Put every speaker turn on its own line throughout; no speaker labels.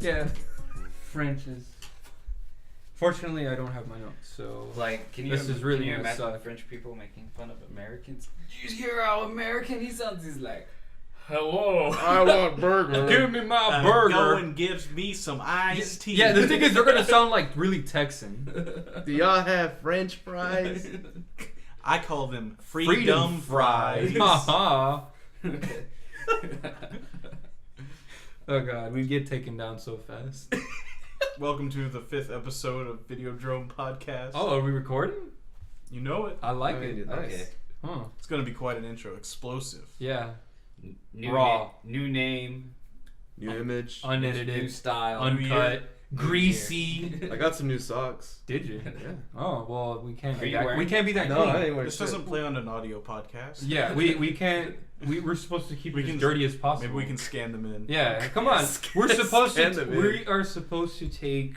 Yeah. French is... Fortunately, I don't have my notes, so...
Like, can you imagine French people making fun of Americans? Did you hear how American he sounds? He's like, hello.
I want burger.
Give me my burger.
Go and give me some iced tea.
Yeah, the thing is, they're gonna sound like really Texan.
Do y'all have French fries?
I call them freedom fries.
Haha. Oh god, we get taken down so fast.
Welcome to the 5th episode of Videodrome podcast.
Oh, are we recording?
You know it.
I like it.
Nice.
Okay.
Huh.
It's going to be quite an intro. Explosive.
Yeah.
Raw. New name.
New image.
Unedited.
New style.
Uncut. Greasy.
I got some new socks.
Did you?
Yeah.
Oh, well, we can't
Are
be
you
that.
wearing-
We can't be that
No,
clean.
I ain't wearing
This
shit.
doesn't play on an audio podcast.
Yeah, we can't. We're supposed to keep it as dirty as possible.
Maybe we can scan them in.
Yeah, come on. We're supposed
Scan
to.
them in.
We are supposed to take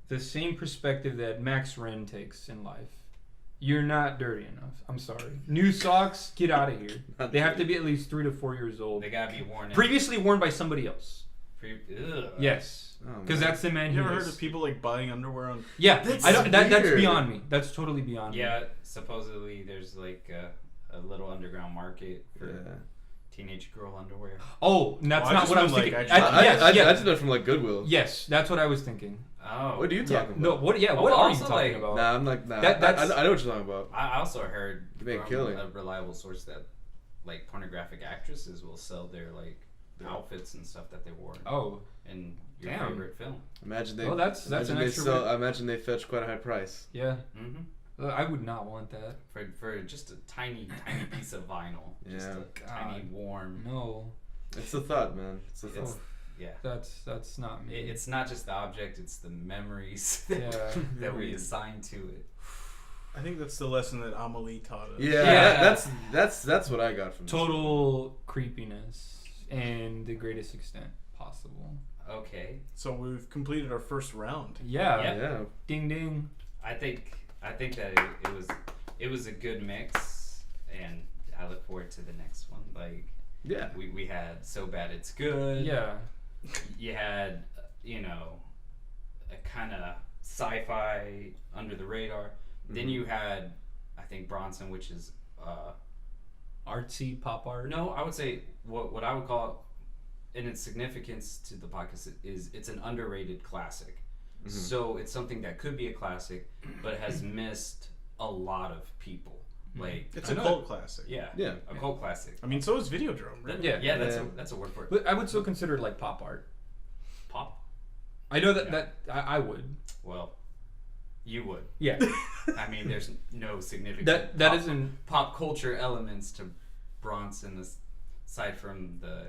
the same perspective that Max Wren takes in life. You're not dirty enough. I'm sorry. New socks, get out of here.
Not
They have to
dirty.
be at least 3 to 4 years old.
They gotta be worn in.
Previously worn by somebody else.
Ugh.
Yes,
Oh,
because
man.
that's the man.
You
he
ever
is.
heard of people like buying underwear on?
Yeah,
That's
I don't. That's
weird.
beyond me. That's totally beyond me.
Yeah, supposedly there's like a little underground market for
Yeah.
teenage girl underwear.
Oh, that's
Oh, I
not
just
what I was
meant,
thinking.
like,
Yes,
I
yes.
did that from like Goodwill.
Yes, that's what I was thinking.
Oh.
What are you
Yeah.
talking
No,
about?
what? Yeah,
Oh,
what are you
also,
talking
like-
about?
Nah, I'm like, nah.
That's-
I know what you're talking about.
I also heard
You make
from
killing.
a reliable source that like pornographic actresses will sell their like outfits and stuff that they wore
Oh,
in your
Damn.
favorite film.
Imagine they.
Well, that's
imagine
an
they
extra
sell.
bit.
I imagine they fetch quite a high price.
yeah.
Mm-hmm.
I would not want that.
For just a tiny piece of vinyl. Just
Yeah.
a tiny warm.
No,
It's a thought, man. It's a thought.
It's, yeah.
that's not me.
It's not just the object; it's the memories
Yeah.
that we assign to it.
I think that's the lesson that Amelie taught us.
Yeah,
Yeah.
that's what I got from this.
Total creepiness and the greatest extent possible.
Okay,
So we've completed our first round.
Yeah.
Yeah.
Yeah.
Ding ding.
I think that it was a good mix, and I look forward to the next one. Like
Yeah.
we had So Bad It's Good.
Yeah.
You had a kind of sci-fi under the radar. Then you had, I think, Bronson, which is
Artsy pop art.
no, I would say what I would call in its significance to the podcast is it's an underrated classic.
Mm-hmm.
So it's something that could be a classic, but has missed a lot of people. Like
It's
I
a
know
cult classic.
yeah,
Yeah.
a cult classic.
I mean, so is Videodrome, right?
Yeah.
That's a word for it.
But I would still consider it like pop art.
Pop.
I know that
Yeah.
that I would.
Well, you would.
Yeah.
I mean, there's no significant
that
pop,
isn't.
pop culture elements to Bronson aside from the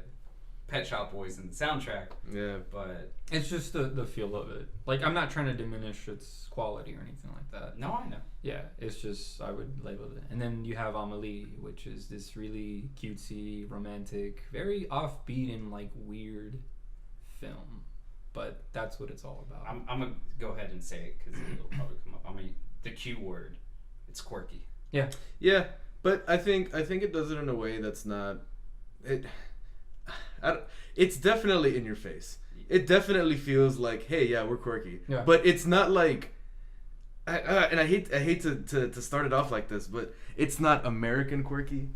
Pet Shop Boys and the soundtrack.
Yeah.
But
It's just the feel of it. Like I'm not trying to diminish its quality or anything like that.
no, I know.
Yeah, it's just I would label it. And then you have Amelie, which is this really cutesy, romantic, very offbeat and like weird film. But that's what it's all about.
I'm gonna go ahead and say it because it'll probably come up. The Q word. It's quirky.
Yeah, but I think it does it in a way that's not it. It's definitely in your face. It definitely feels like, hey, yeah, we're quirky.
Yeah.
But it's not like, and I hate to start it off like this, but it's not American quirky.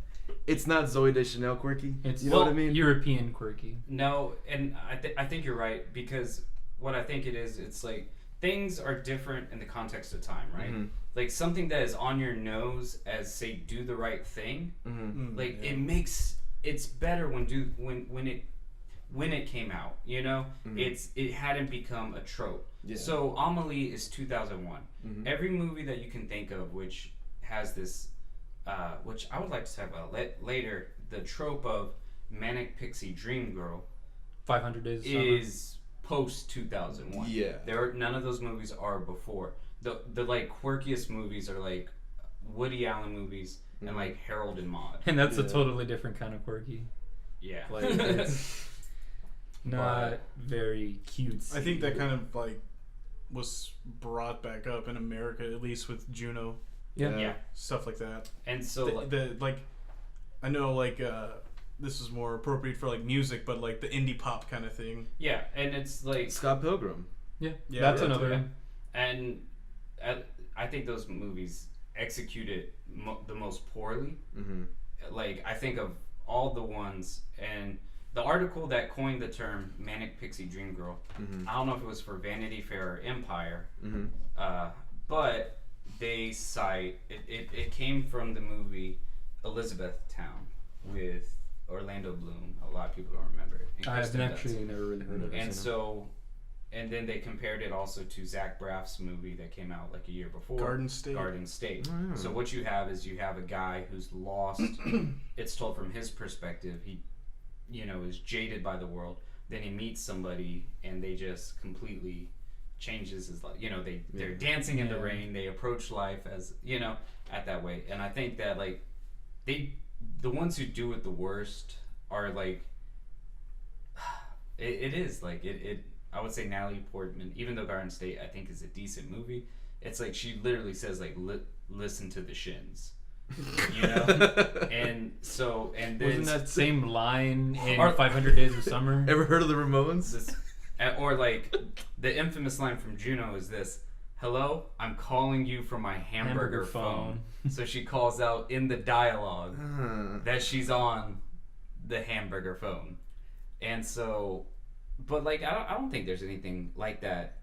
It's not Zoe Deschanel quirky.
It's
You know what I mean?
European quirky.
No, and I think you're right because what I think it is, it's like things are different in the context of time, right?
Mhm.
Like something that is on your nose as say do the right thing,
Mm-hmm.
like
Yeah.
it makes it's better when it came out, you know?
Mhm.
It hadn't become a trope.
Yeah.
So Amelie is 2001.
Mhm.
Every movie that you can think of which has this which I would like to talk about later, the trope of manic pixie dream girl
500 Days of Summer.
is post 2001.
Yeah.
None of those movies are before. The like quirkiest movies are like Woody Allen movies and like Harold and Maude.
And that's a
Yeah.
totally different kind of quirky.
Yeah.
Like it's not very cute.
I think that kind of like was brought back up in America, at least with Juno,
Yeah.
Yeah.
stuff like that.
And so like,
the like, I know like this is more appropriate for like music, but like the indie pop kind of thing.
Yeah, and it's like
Scott Pilgrim.
Yeah,
Yeah,
that's
yeah,
another.
yeah. And I think those movies executed the most poorly.
Mm-hmm.
Like, I think of all the ones, and the article that coined the term Manic Pixie Dream Girl,
Mm-hmm.
I don't know if it was for Vanity Fair or Empire,
Mm-hmm.
but they cite, it came from the movie Elizabethtown with Orlando Bloom. A lot of people don't remember it. And
I've
Kristen Dunst.
actually never really heard of it.
And so, and then they compared it also to Zach Braff's movie that came out like a year before,
Garden State.
Garden State.
Oh, yeah.
So what you have is you have a guy who's lost. It's told from his perspective. He, is jaded by the world. Then he meets somebody, and they just completely changes his life. They're dancing in the rain. They approach life as at that way. And I think that like the ones who do it the worst are like it is like it. I would say Natalie Portman, even though Garden State I think is a decent movie, it's like she literally says like listen to the Shins, and then
Wasn't that same line in
Or-
500 Days of Summer?
Ever heard of the Ramones?
this, or like the infamous line from Juno is this: "Hello, I'm calling you from my hamburger phone." So she calls out in the dialogue that she's on the hamburger phone, and so. But like I don't think there's anything like that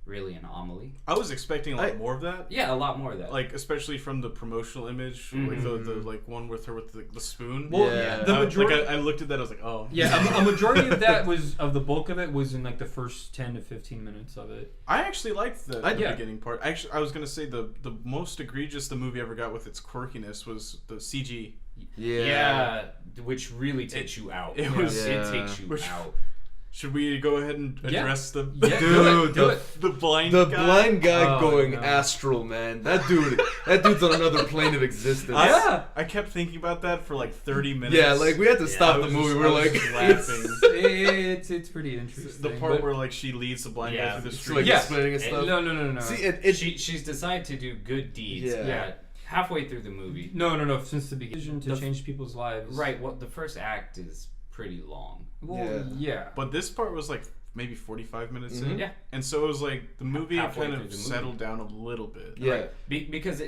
really in Amelie.
I was expecting a lot more of that.
Yeah, a lot more of that.
Like especially from the promotional image, like the like one with her with the spoon.
Well,
Yeah.
the majority.
I looked at that. I was like, oh.
Yeah, a majority of that of the bulk of it was in like the first 10 to 15 minutes of it.
I actually liked the
Yeah.
beginning part. Actually, I was gonna say the most egregious the movie ever got with its quirkiness was the CG.
yeah, which really takes you out.
It was-
it takes you
Which-
out.
Should we go ahead and address the
Yeah,
Dude,
do it.
the blind
The
guy?
blind guy
Oh,
going
no.
astral, man. That dude's on another plane of existence.
Yeah.
I kept thinking about that for like 30 minutes.
Yeah, like we had to
I
stop the
was
movie.
just-
We're
I was
like,
just laughing.
It's pretty interesting.
The part
but-
where like she leads the blind guy
Yeah.
through the
it's
street.
like
Yeah.
explaining and stuff.
No.
See, it
She's decided to do good deeds.
Yeah.
Halfway through the movie.
No. Since the beginning, to
The-
change people's lives.
Right. Well, the first act is pretty long.
Well, yeah.
But this part was like maybe 45 minutes in.
Yeah.
And so it was like the movie
Halfway
kind
through
of
the movie.
settled down a little bit.
yeah.
Right. Because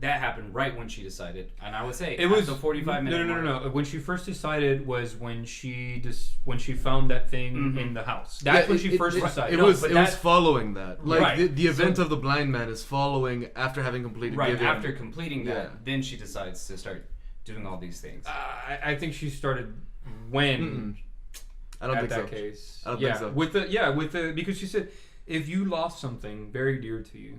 that happened right when she decided, and I would say
It was
the 45-minute
No. When she first decided was when she found that thing in the house. That's when she first decided.
It was
but
it was
that-
following that. Like
Right.
the event of the blind man is following after having completed
Right
giving.
after completing that,
Yeah.
then she decides to start doing all these things.
I think she started when
I don't
at
think
that
so.
case.
I don't
yeah,
think so.
with the because she said if you lost something very dear to you,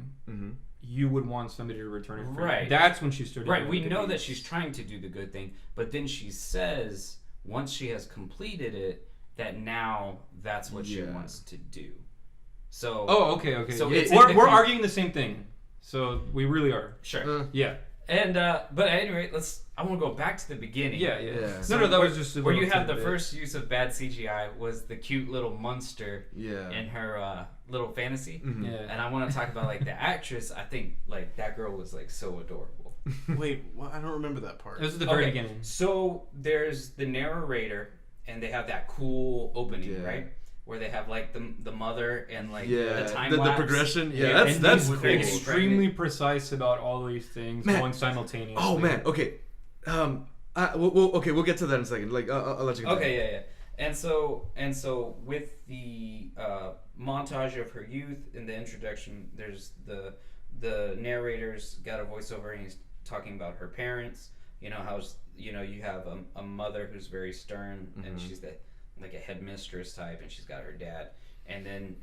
you would want somebody to return it for you.
Right.
That's when she started.
Right,
doing
we
the
know
deeds.
that she's trying to do the good thing, but then she says once she has completed it, that now that's what she
Yeah.
wants to do. So
Oh, okay.
So
Yeah,
it's in
we're
the
we're
con-
arguing the same thing. So we really are.
sure.
Yeah.
And but at any rate, I want to go back to the beginning.
Yeah.
Yeah.
No, that was just a
where you
little
have the
tidbit.
first use of bad CGI was the cute little monster
Yeah.
in her little fantasy.
Mhm.
Yeah.
And I want to talk about like the actress. I think like that girl was like so adorable.
Wait, I don't remember that part.
This is the very
Okay,
beginning.
So there's the narrator, and they have that cool opening,
Yeah.
right? Where they have like the mother and like
Yeah.
the time
The
lapse.
progression. Yeah,
And
that's
he's
cool.
extremely precise about all these things
Man.
going simultaneously.
Oh man. Okay. We'll get to that in a second. Like I'll let you. Continue.
Okay, yeah. And so with the montage of her youth in the introduction, there's the narrator's got a voiceover and he's talking about her parents. You know how you have a mother who's very stern and she's like a headmistress type, and she's got her dad, and then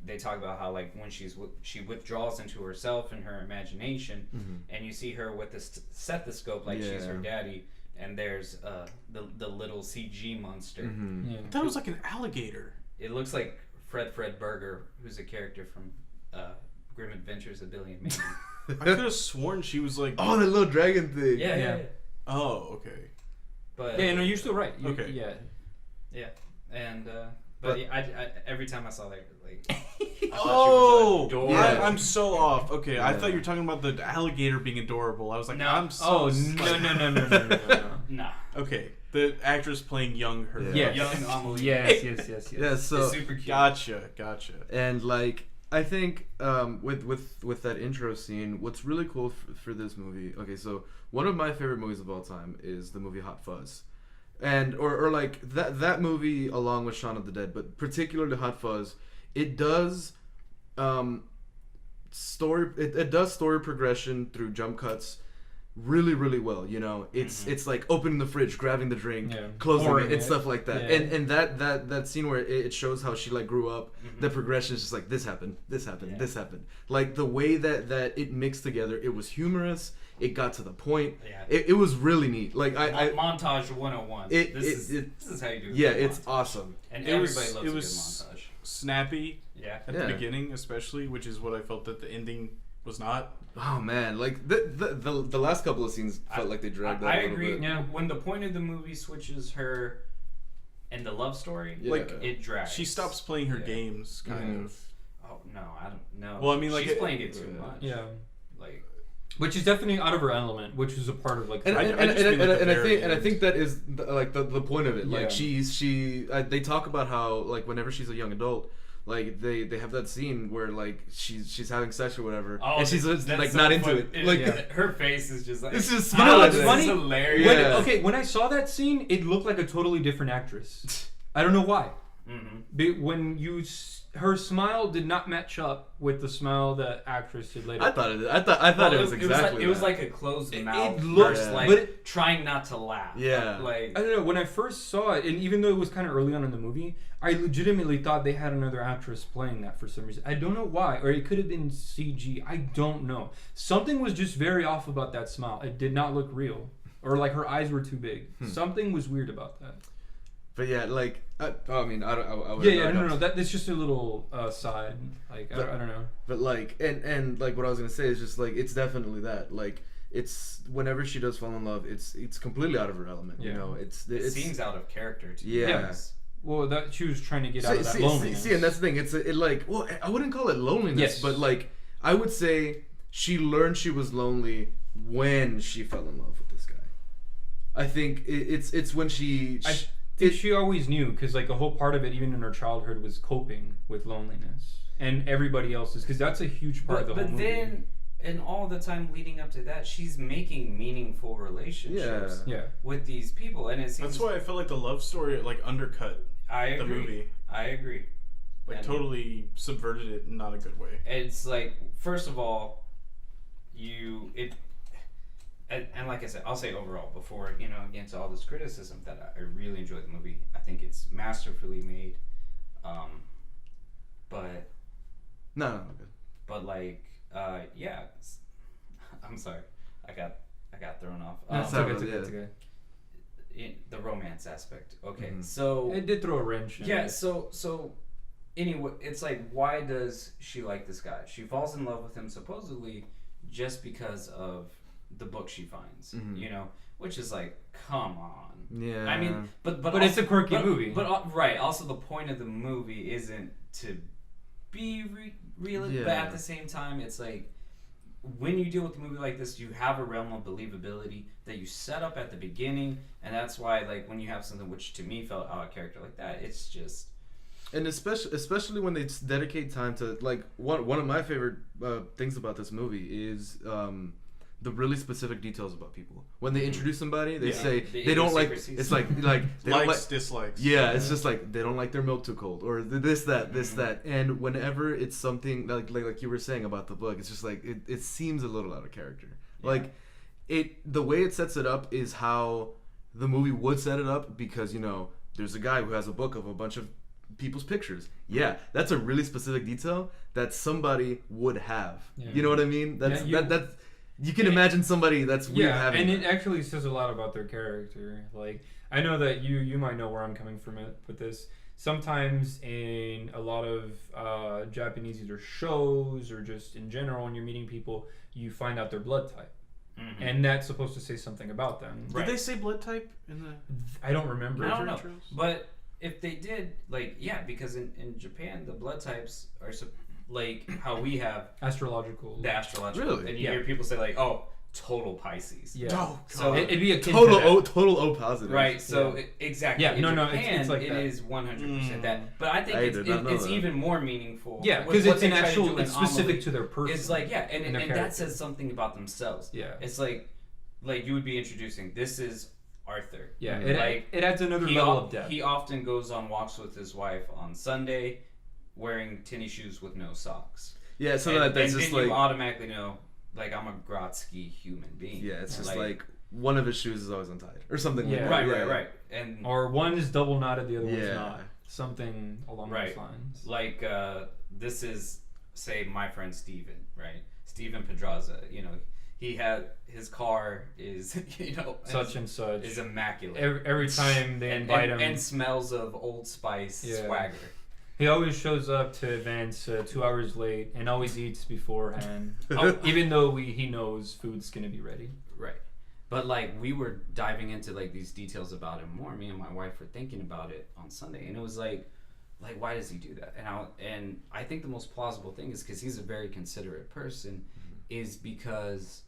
they talk about how like when she withdraws into herself and her imagination, and you see her with this stethoscope like she's her daddy. And there's the little CG monster.
Mm-hmm.
Yeah.
I thought it was like an alligator.
It looks like Fred Burger, who's a character from Grim Adventures of Billy and Mandy.
I could have sworn she was like.
Oh, that little dragon thing.
Yeah.
Oh, okay.
But
Yeah, no, you're still right.
Okay.
Yeah.
and but yeah, I every time I saw that, like, I thought
Oh,
she was adorable.
Yeah.
I'm so off. Okay, I
Yeah.
thought you were talking about the alligator being adorable. I was like,
No.
I'm so.
Oh no.
Nah.
Okay. The actress playing young her.
Yeah.
Young Amelie.
Yes.
Yeah, so
It's super cute.
Gotcha.
and like I think with that intro scene, what's really cool for this movie. Okay, so one of my favorite movies of all time is the movie Hot Fuzz, and or like that movie along with Shaun of the Dead, but particularly Hot Fuzz, it does it does story progression through jump cuts really, really well. You know, it's like opening the fridge, grabbing the drink, closing
Pouring
it, and stuff like that.
Yeah.
And that scene where it shows how she like grew up, the progression is just like this happened, this happened. Like the way that it mixed together, it was humorous. It got to the point.
Yeah.
It was really neat. Like
Montage 101. This is how you do it.
Yeah, it's awesome.
And
It
everybody
was-
loves
it
a good
was-
montage.
Snappy
Yeah.
at
Yeah.
the beginning, especially, which is what I felt that the ending was not.
Oh man, like the last couple of scenes felt like they dragged out
I
a little
agree.
bit.
Yeah.
When the point of the movie switches her and the love story,
Yeah.
Like,
it drags.
She stops playing her
Yeah.
games, kind of.
Oh no, I don't know.
Well, I mean, like,
she's
it-
playing it too
Yeah.
much.
Yeah.
Like
Which is definitely out of her element, which is a part of like.
And,
I
and,
just mean, like, the
and I
very
think and I
end.
think that is the point of it. Like
Yeah.
they talk about how like whenever she's a young adult, like they have that scene where like she's having sex or whatever, and she's just,
that's
like
so
not into
fun.
it. Like
her face is just like
it's just
You know what's
smiling.
funny?
It's hilarious.
When, when I saw that scene, it looked like a totally different actress. I don't know why. When her smile did not match up with the smile the actress did later.
I thought it was exactly.
It was
that.
like a closed mouth.
It looked,
versus, like
but
trying not to laugh.
Yeah.
Like
I don't know. When I first saw it, and even though it was kind of early on in the movie, I legitimately thought they had another actress playing that for some reason. I don't know why, or it could have been CG. I don't know. Something was just very off about that smile. It did not look real, or like her eyes were too big. Something was weird about that.
But yeah, like I would.
No. That's just a little side. Like I don't know.
But like and like what I was gonna say is just like it's definitely that like it's whenever she does fall in love, it's completely out of her element. You
Yeah.
know, it
seems out of character too.
Yeah.
Well, that she was trying to get out of that loneliness.
See, and that's the thing. It's it like well, I wouldn't call it loneliness,
Yes.
but like I would say she learned she was lonely when she fell in love with this guy. I think it's when she.
She always knew because like a whole part of it, even in her childhood, was coping with loneliness and everybody else's because that's a huge part of the whole movie.
But then, and all the time leading up to that, she's making meaningful relationships
Yeah.
with these people, and it seems
That's why I felt like the love story like undercut
I
the
agree.
movie.
I agree.
Like
And
totally subverted it in not a good way.
It's like first of all, and like I said, I'll say overall before get into all this criticism that I really enjoyed the movie. I think it's masterfully made, but
No.
like yeah, I'm sorry, I got thrown off.
It's okay.
The romance aspect. Okay,
Mhm.
so
It did throw a wrench in
yeah,
it.
so anyway, it's like why does she like this guy? She falls in love with him supposedly just because of the book she finds, which is like, come on.
Yeah.
I mean, but
But it's a quirky movie.
But right, also the point of the movie isn't to be real, but
Yeah.
at the same time, it's like when you deal with a movie like this, you have a realm of believability that you set up at the beginning, and that's why like when you have something which to me felt out of character like that, it's just.
And especially when they dedicate time to like one of my favorite things about this movie is the really specific details about people. When they introduce somebody, they say they don't like. It's like they don't
Likes,
like
dislikes.
Yeah, it's just like they don't like their milk too cold, or this that. And whenever it's something like you were saying about the book, it's just like it seems a little out of character.
Yeah.
Like the way it sets it up is how the movie would set it up because there's a guy who has a book of a bunch of people's pictures. Yeah, that's a really specific detail that somebody would have.
Yeah.
You know what I mean? That's
Yeah,
that's you can imagine somebody that's weird having
and
that.
it actually says a lot about their character. Like I know that you might know where I'm coming from with this. Sometimes in a lot of Japanese either shows or just in general when you're meeting people, you find out their blood type.
Mm-hmm.
And that's supposed to say something about them.
Right.
Did they say blood type in the?
I don't remember.
I don't know,
intros?
but if they did, like, yeah, because in Japan the blood types are like how we have
Astrological.
the astrological,
Really?
and you
Yeah.
hear people say like, oh, total Pisces.
Yeah.
Oh,
So
God.
It'd be a
Total O positive.
Right, so
Yeah.
exactly.
Yeah,
in
no,
Japan,
it's like
it
that.
is 100% that. But I think
I did not know
it's
that.
even more meaningful.
Yeah,
with
because
what
it's
they
an
try to
actual,
do in
it's specific
Amelie.
to their person.
It's like, yeah, and
their
that
character.
says something about themselves.
Yeah.
It's like you would be introducing, this is Arthur.
Yeah,
Like,
it adds another level of depth.
He often goes on walks with his wife on Sunday, wearing tennis shoes with no socks.
Yeah, so
and,
that's
and
just
then
like
you automatically know, like, I'm a Grotsky human being.
yeah, it's just like one of his shoes is always untied or something.
Yeah.
like that.
right. And
Or one is double knotted, the other one's
Yeah.
not. Something along
Right.
those lines.
like this is, say, my friend Steven, right? Steven Pedraza, he had his car is
Such and such.
is immaculate.
Every time they invite him.
and smells of Old Spice
Yeah.
swagger.
He always shows up to events 2 hours late and always eats beforehand. Even though he knows food's going to be ready.
Right. But like we were diving into like these details about him more. Me and my wife were thinking about it on Sunday, and it was like why does he do that? And I think the most plausible thing is because he's a very considerate person, is because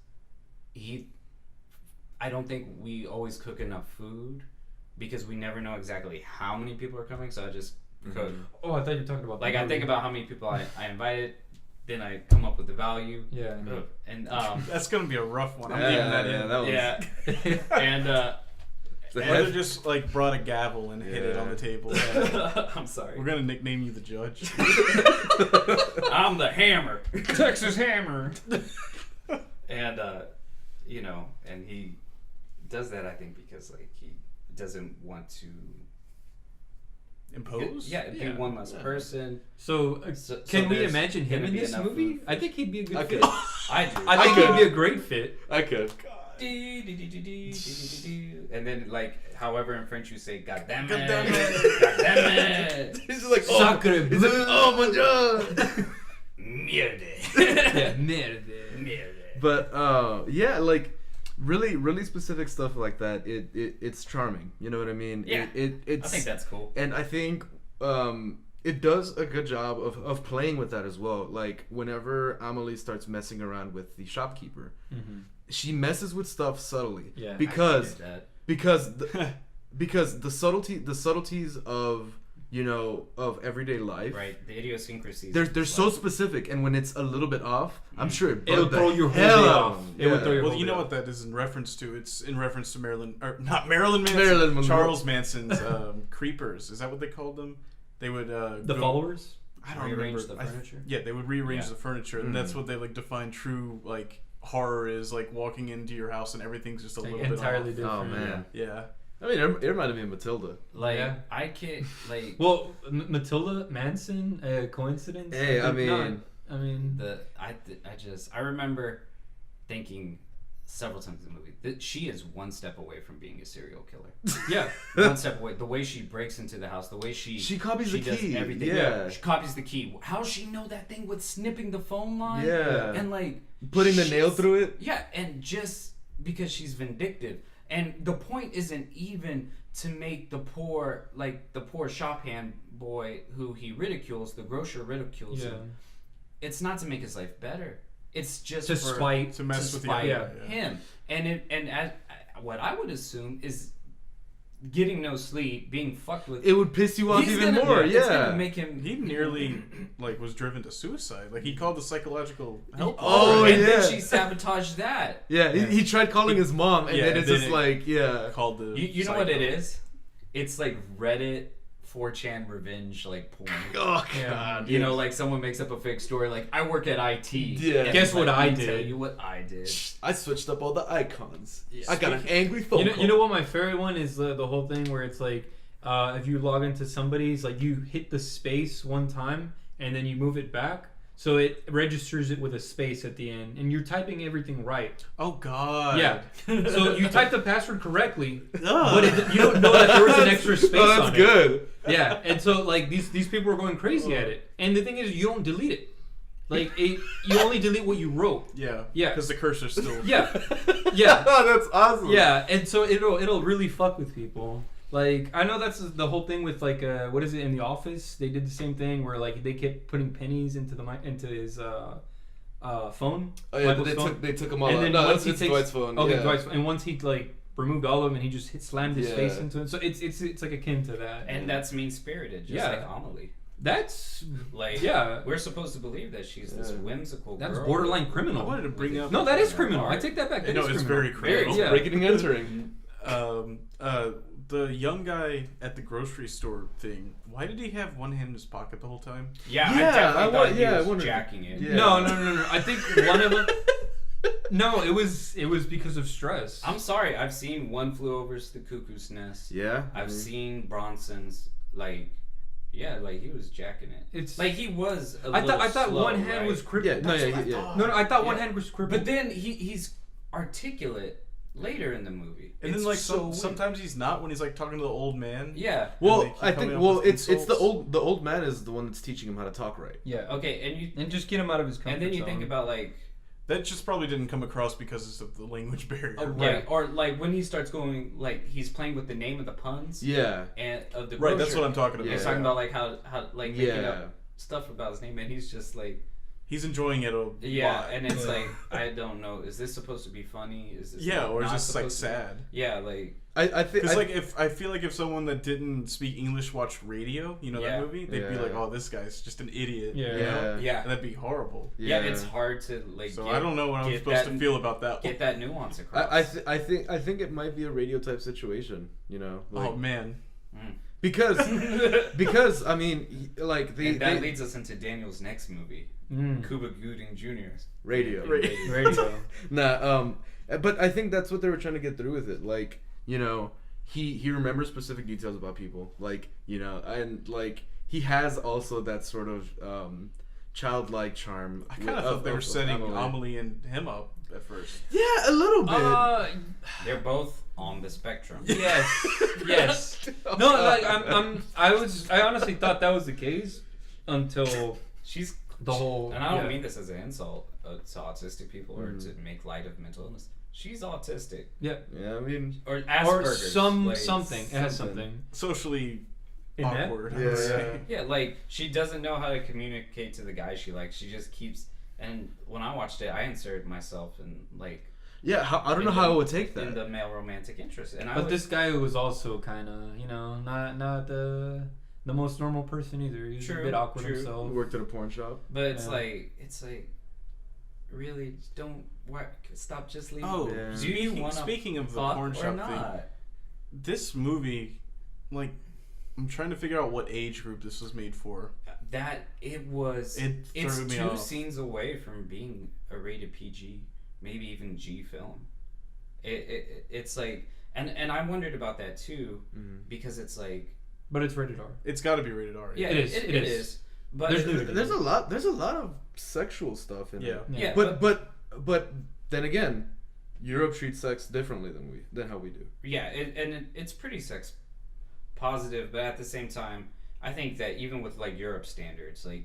I don't think we always cook enough food because we never know exactly how many people are coming. So I just cook.
Oh, I thought you were talking about
Like
the
I
movie.
think about how many people I invited, then I come up with the value.
Yeah.
And
That's gonna be a rough one. I'm
Yeah,
leaving that
yeah,
in.
that was
and
the
Or
head-
they just like brought a gavel and hit it on the table.
I'm sorry.
We're gonna nickname you the judge.
I'm the hammer.
Texas Hammer.
And and he does that, I think, because like he doesn't want to
Impose?
be one less person.
So,
So
can we
there's
imagine him
gonna
in
be
this
enough
movie?
food.
I think he'd be a good
I
fit.
could.
I do.
I think
could.
he'd be a great fit.
I could.
And then like however in French you say God damn
God damn it.
it. God damn it.
He's like
Sacre
he's like,
bleu.
oh my god.
Merde.
Yeah, merde.
Merde.
But yeah, like really specific stuff like that. It's charming. You know what I mean?
Yeah.
It's
I think that's cool.
and I think it does a good job of playing with that as well. Like whenever Amelie starts messing around with the shopkeeper, she messes with stuff subtly.
Yeah.
Because
I get that.
because the subtleties of of everyday life.
Right, the idiosyncrasies.
They're so specific, and when it's a little bit off, I'm sure
It'll
bugged the
throw your whole
hell
day
out
off.
of 'em.
It would throw your
Well,
whole
you
day
know
off.
what that is in reference to? It's in reference to not Marilyn Manson.
Marilyn Monroe.
Charles Manson's creepers. Is that what they called them? They would
The followers?
I don't
Rearrange
remember.
the furniture?
Yeah, they would rearrange
Yeah.
the furniture, and that's what they like define true like horror is, like walking into your house and everything's just a
Like,
little bit
entirely
off.
different.
Oh man.
Yeah.
I mean, it reminded me of Matilda.
Like
Yeah.
I can't like
Well, Matilda Manson, coincidence?
Hey, I
think not.
mean-
I mean,
I remember thinking several times in the movie that she is one step away from being a serial killer.
yeah.
One step away. The way she breaks into the house, the way she
copies the
does
key.
everything.
Yeah.
She copies the key. How she know that thing with snipping the phone line?
Yeah.
And like
Putting the
she's-
nail through it.
Yeah, and just because she's vindictive. And the point isn't even to make the poor shop hand boy who he ridicules, the grocer ridicules
Yeah.
him. It's not to make his life better. It's just
To
for,
spite.
To mess with the
spite
yeah.
him. And as what I would assume is getting no sleep, being fucked with.
It would piss you off
He's
even
gonna-
more.
It's
Yeah.
gonna make him.
He nearly like was driven to suicide. Like he called the psychological help.
Oh,
and
yeah.
then she sabotaged that.
Yeah, he tried calling his mom, and
Yeah,
then it's
then
just
it-
like, yeah.
Called the.
You know what it is? It's like Reddit 4chan revenge like porn.
Oh
Yeah.
god.
You know, like someone makes up a fake story, like I work at IT.
Yeah.
And
Guess what
let
I
me
did.
Tell you what I did.
I switched up all the icons.
Yeah.
I got an angry phone call.
You know what my favorite one is? The whole thing where it's like, if you log into somebody's, like you hit the space one time and then you move it back, so it registers it with a space at the end, and you're typing everything right.
Oh God.
Yeah. So you type the password correctly,
Ugh.
but you don't know that there was an extra space
Oh, that's
on it.
good.
Yeah, and so like these people are going crazy at it, and the thing is, you don't delete it. Like you only delete what you wrote.
Yeah.
Yeah.
Because the cursor's still.
Yeah, yeah,
Oh, that's awesome.
yeah, and so it'll really fuck with people. Like I know that's the whole thing with like what is it in The Office? They did the same thing where like they kept putting pennies into his phone.
Oh yeah,
Michael's
they
phone.
took him all
And
out.
then
No,
once
it's
he takes
Dwight's phone.
Okay,
yeah.
Dwight's phone. And once he like removed all of them, and he just slammed his
Yeah.
face into it. So it's like akin to that.
And that's mean spirited, just
Yeah.
like Amelie.
That's
Like,
yeah.
we're supposed to believe that she's this
Yeah.
whimsical
That's
girl.
borderline
I
criminal.
wanted to bring up.
No, that is criminal. I take that back. That
No,
is
it's
criminal.
very criminal.
Yeah.
Breaking and entering.
The young guy at the grocery store thing. Why did he have one hand in his pocket the whole time?
Yeah,
Yeah,
I definitely thought he
I
was
wondered.
jacking it.
Yeah.
No. I think one of them. No, it was because of stress.
I'm sorry, I've seen One Flew Over the Cuckoo's Nest.
Yeah.
I've seen Bronson's, like, yeah, like he was jacking it.
It's
Like he was.
I thought
slow,
one hand
right?
was crippled.
Yeah, no,
That's
yeah,
what I
yeah.
thought. No, I thought one
Yeah.
hand was crippled.
But then he's articulate later in the movie.
And
It's
then like
so weird.
sometimes he's not when he's like talking to the old man.
Yeah.
Well,
like, he
I
coming
think
up
well,
with
it's the
insults.
the old man is the one that's teaching him how to talk right.
yeah.
Okay,
And just get him out of his comfort
and then you
zone.
think about like
That just probably didn't come across because of the language barrier.
right, or like when he starts going like he's playing with the name of the puns
Yeah.
and of the
Right, that's
grocer.
what I'm talking about.
He's
Yeah.
talking about like how like making
Yeah.
up stuff about his name, and he's just like
He's enjoying it a
yeah,
lot.
and it's like I don't know, is this supposed to be funny? Is this
yeah, or is
not
this like
supposed to be-
sad?
Yeah, like
I think
Because like if I feel like if someone that didn't speak English watched radio, you know
Yeah.
that movie, they'd be
Yeah.
like, "Oh, this guy's just an idiot."
Yeah.
you know?
yeah,
And that'd be horrible.
yeah, it's hard to like.
So
get,
I don't know what I'm
get
supposed
that-
to feel about that.
Get that nuance across.
I think it might be a radio type situation. You know. Like,
Oh man,
because I mean, like
and that leads us into Daniel's next movie, Cuba Gooding Jr.'s
radio.
Radio.
Nah, but I think that's what they were trying to get through with it. Like, you know, he remembers specific details about people. Like, you know, and like he has also that sort of childlike charm.
I kind of thought they were setting Amelie and him up at first.
Yeah, a little bit.
They're both on the spectrum.
Yes. Yes. No, like I honestly thought that was the case until
She's
the whole.
and I don't
yeah.
mean this as an insult to autistic people or to make light of mental illness. She's autistic
Yeah.
Yeah, I mean,
or
Or
Asperger's. like,
something. It has
something.
something.
Socially
Inept?
awkward. I
Yeah.
would say.
Yeah, like she doesn't know how to communicate to the guy she likes. She just keeps. And when I watched it, I inserted myself in like
yeah. I don't know how I would take
in
that.
the male romantic interest. And I
But
would,
this guy was also kind of, you know, not the most normal person either. He was a
True,
bit awkward
true.
himself.
He worked at a porn shop.
but it's
Yeah.
like, really don't work. Stop just leaving.
Oh,
Yeah.
Do you want to
speaking of the
fuck
porn
or
shop
not?
thing, this movie, like, I'm trying to figure out what age group this was made for.
That it was. It's
threw me
2
off.
scenes away from being a rated PG, maybe even G film. It's like, and I wondered about that too, because it's like,
But it's rated R.
It's got to be rated R.
yeah,
It is,
It
it is.
is. But
There's nudity.
There's a lot of sexual stuff in
Yeah.
it.
yeah,
But then again, Europe treats sex differently than how we do.
yeah, it's pretty sex positive, but at the same time, I think that even with like Europe standards, like,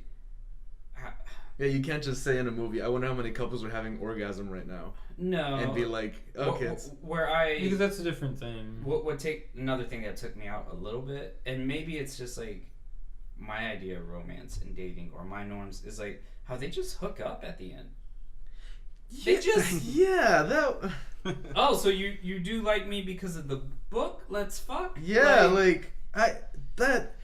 Yeah, you can't just say in a movie, I wonder how many couples are having orgasm right now,
no,
and be like, okay, it's
where I
Because that's a different thing.
what would take another thing that took me out a little bit, and maybe it's just like my idea of romance and dating or my norms is like how they just hook up at the end. They just
yeah, that
oh, so you do like me because of the book? Let's fuck.
yeah,
Like,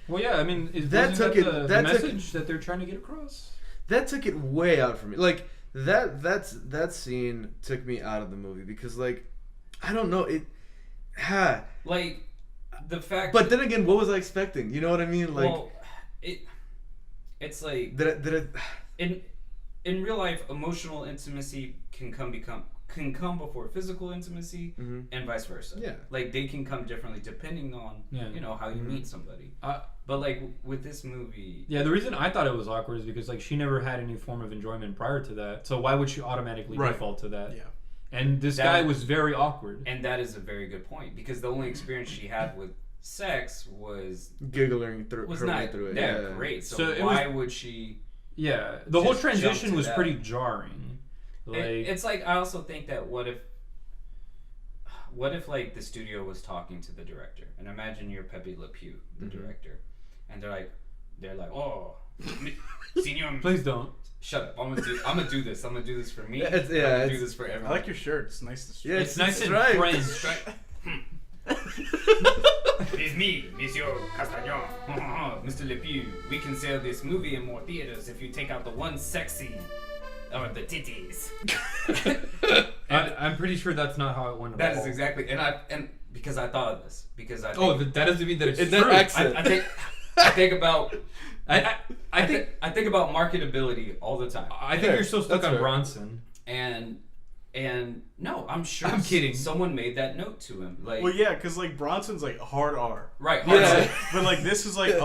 Well, yeah, I mean,
That
wasn't
took
that
it-
the
that took-
message that they're trying to get across?
that took it way out for me. Like that scene took me out of the movie because like I don't know it.
like the fact.
But then again, what was I expecting? You know what I mean? Like
well, it's like
did it
in real life, emotional intimacy can come before physical intimacy, and vice versa.
Yeah.
Like they can come differently depending on how you meet somebody. But like with this movie,
Yeah, the reason I thought it was awkward is because like she never had any form of enjoyment prior to that. So why would she automatically
Right.
default to that?
Yeah.
And this
That-
guy was very awkward.
and that is a very good point because the only experience she had with sex was
giggling through her way
not
through it?
that
Yeah.
great. So,
So it
why would she?
Yeah, the whole
Just jump
transition
to
was
that.
pretty jarring. Like,
It's like I also think that what if like the studio was talking to the director, and imagine you're Pepe Le Pew, the director, and they're like, oh, Senor,
please don't.
Shut up. I'm gonna do this. I'm gonna do this for me.
It's- yeah,
I'm gonna do
it's-
this for
I
everyone.
like your shirt. It's nice to
Yeah,
It's nice and
right.
French.
It's me, Monsieur Castagnon. Mr. Lepew. We can sell this movie in more theaters if you take out the one sexy or the titties.
I'm pretty sure that's not how it went.
That is exactly, and because I thought of this, because I think,
Oh, that doesn't mean that it's
In
true.
that accent.
I think about
I think
I think about marketability all the time.
I think
Fair.
you're so stuck
That's
on
fair.
Bronson.
And no, I'm sure
I'm kidding.
someone made that note to him. Like,
Well, yeah, because like Bronson's like hard R.
right,
Yeah.
But like this is like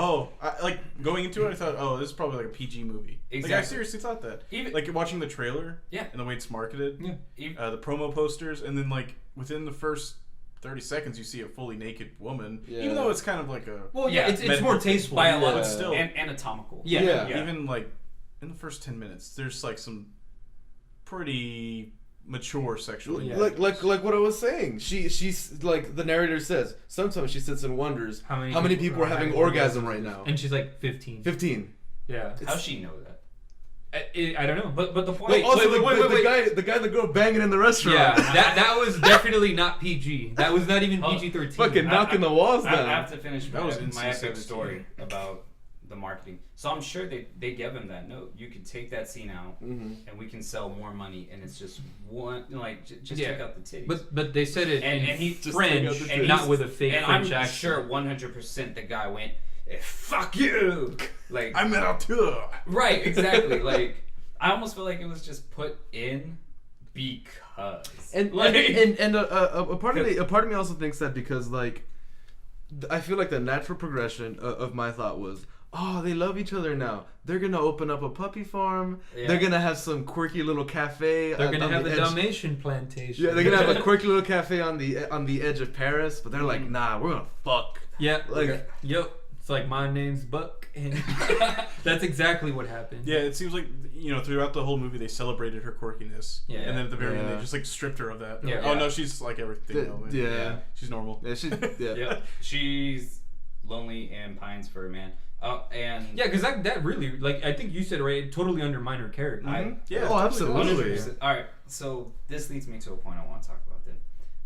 like going into it, I thought, oh, this is probably like a PG movie. Like I
Exactly.
seriously thought that.
Even-
Like watching the trailer,
Yeah.
and the way it's marketed,
Yeah.
the promo posters, and then like within the first 30 seconds, you see a fully naked woman.
Yeah.
Even though it's kind of like a
Well,
Yeah,
it's
medical
more
thing.
tasteful.
biological,
But still.
and anatomical.
Yeah.
Yeah.
even like in the first 10 minutes, there's like some pretty mature sexual.
Yeah.
Like what I was saying. She's like the narrator says. Sometimes she sits and wonders
How many
people
people
are having orgasm right now.
And she's like 15.
15.
Yeah.
How's she know that?
I don't know.
But the point.
Wait, also
wait,
the guy and the girl banging in the restaurant.
Yeah, that was definitely not PG. That was not even
Oh,
PG-13.
Fucking knocking the walls
I
down.
have to finish
That was
my epic
NC-17.
story about the marketing. So I'm sure they gave him that note. You could take that scene out, and we can sell more money, and it's just one just
Yeah.
check out the titties.
But they said it
And
in
he-
just
French,
took out the
and
titties.
not with a fake
and
French
I'm
accent.
sure 100% the guy went, "Fuck you!" Like
I'm at a tour.
right, exactly. Like I almost feel like it was just put in because
And
like,
a part of me also thinks that because like I feel like the natural progression of my thought was, oh, they love each other now. They're gonna open up a puppy farm.
Yeah.
They're gonna have some quirky little cafe.
They're gonna
on
have the
edge.
Dalmatian plantation.
Yeah, they're gonna have a quirky little cafe on the edge of Paris. But they're like, nah, we're gonna fuck.
Yeah,
Like,
yep. It's like my name's Buck, and that's exactly what happened.
Yeah, it seems like throughout the whole movie they celebrated her quirkiness.
Yeah.
And then at the very end
Yeah.
they just like stripped her of that.
Yeah.
Oh no, she's like everything. though.
yeah.
She's normal.
Yeah, yeah.
yeah, she's lonely and pines for a man. And
Yeah, because that really, like, I think you said it right, it totally undermined her character.
Yeah,
Oh,
totally.
absolutely.
100%. All right, so this leads me to a point I want to talk about then,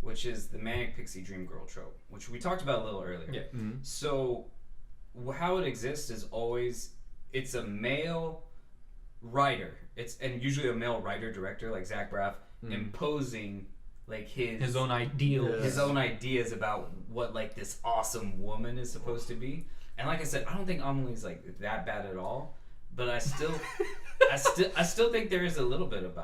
which is the manic pixie dream girl trope, which we talked about a little earlier.
Yeah.
So how it exists is always it's a male writer. And usually a male writer director like Zach Braff imposing like
His own ideals.
his own ideas about what like this awesome woman is supposed to be. And like I said, I don't think Amelie's like that bad at all, but I still think there is a little bit of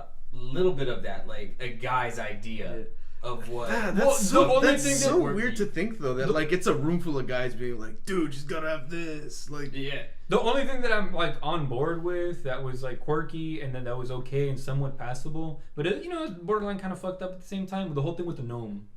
that, like a guy's idea of what.
Ah,
Well,
that's
the only
that's
thing that
so
would
weird
be-
to think though that like it's a room full of guys being like, dude, she's gotta have this. Like,
Yeah.
The only thing that I'm like on board with that was like quirky and then that was okay and somewhat passable, but it, it's borderline kind of fucked up at the same time. The whole thing with the gnome,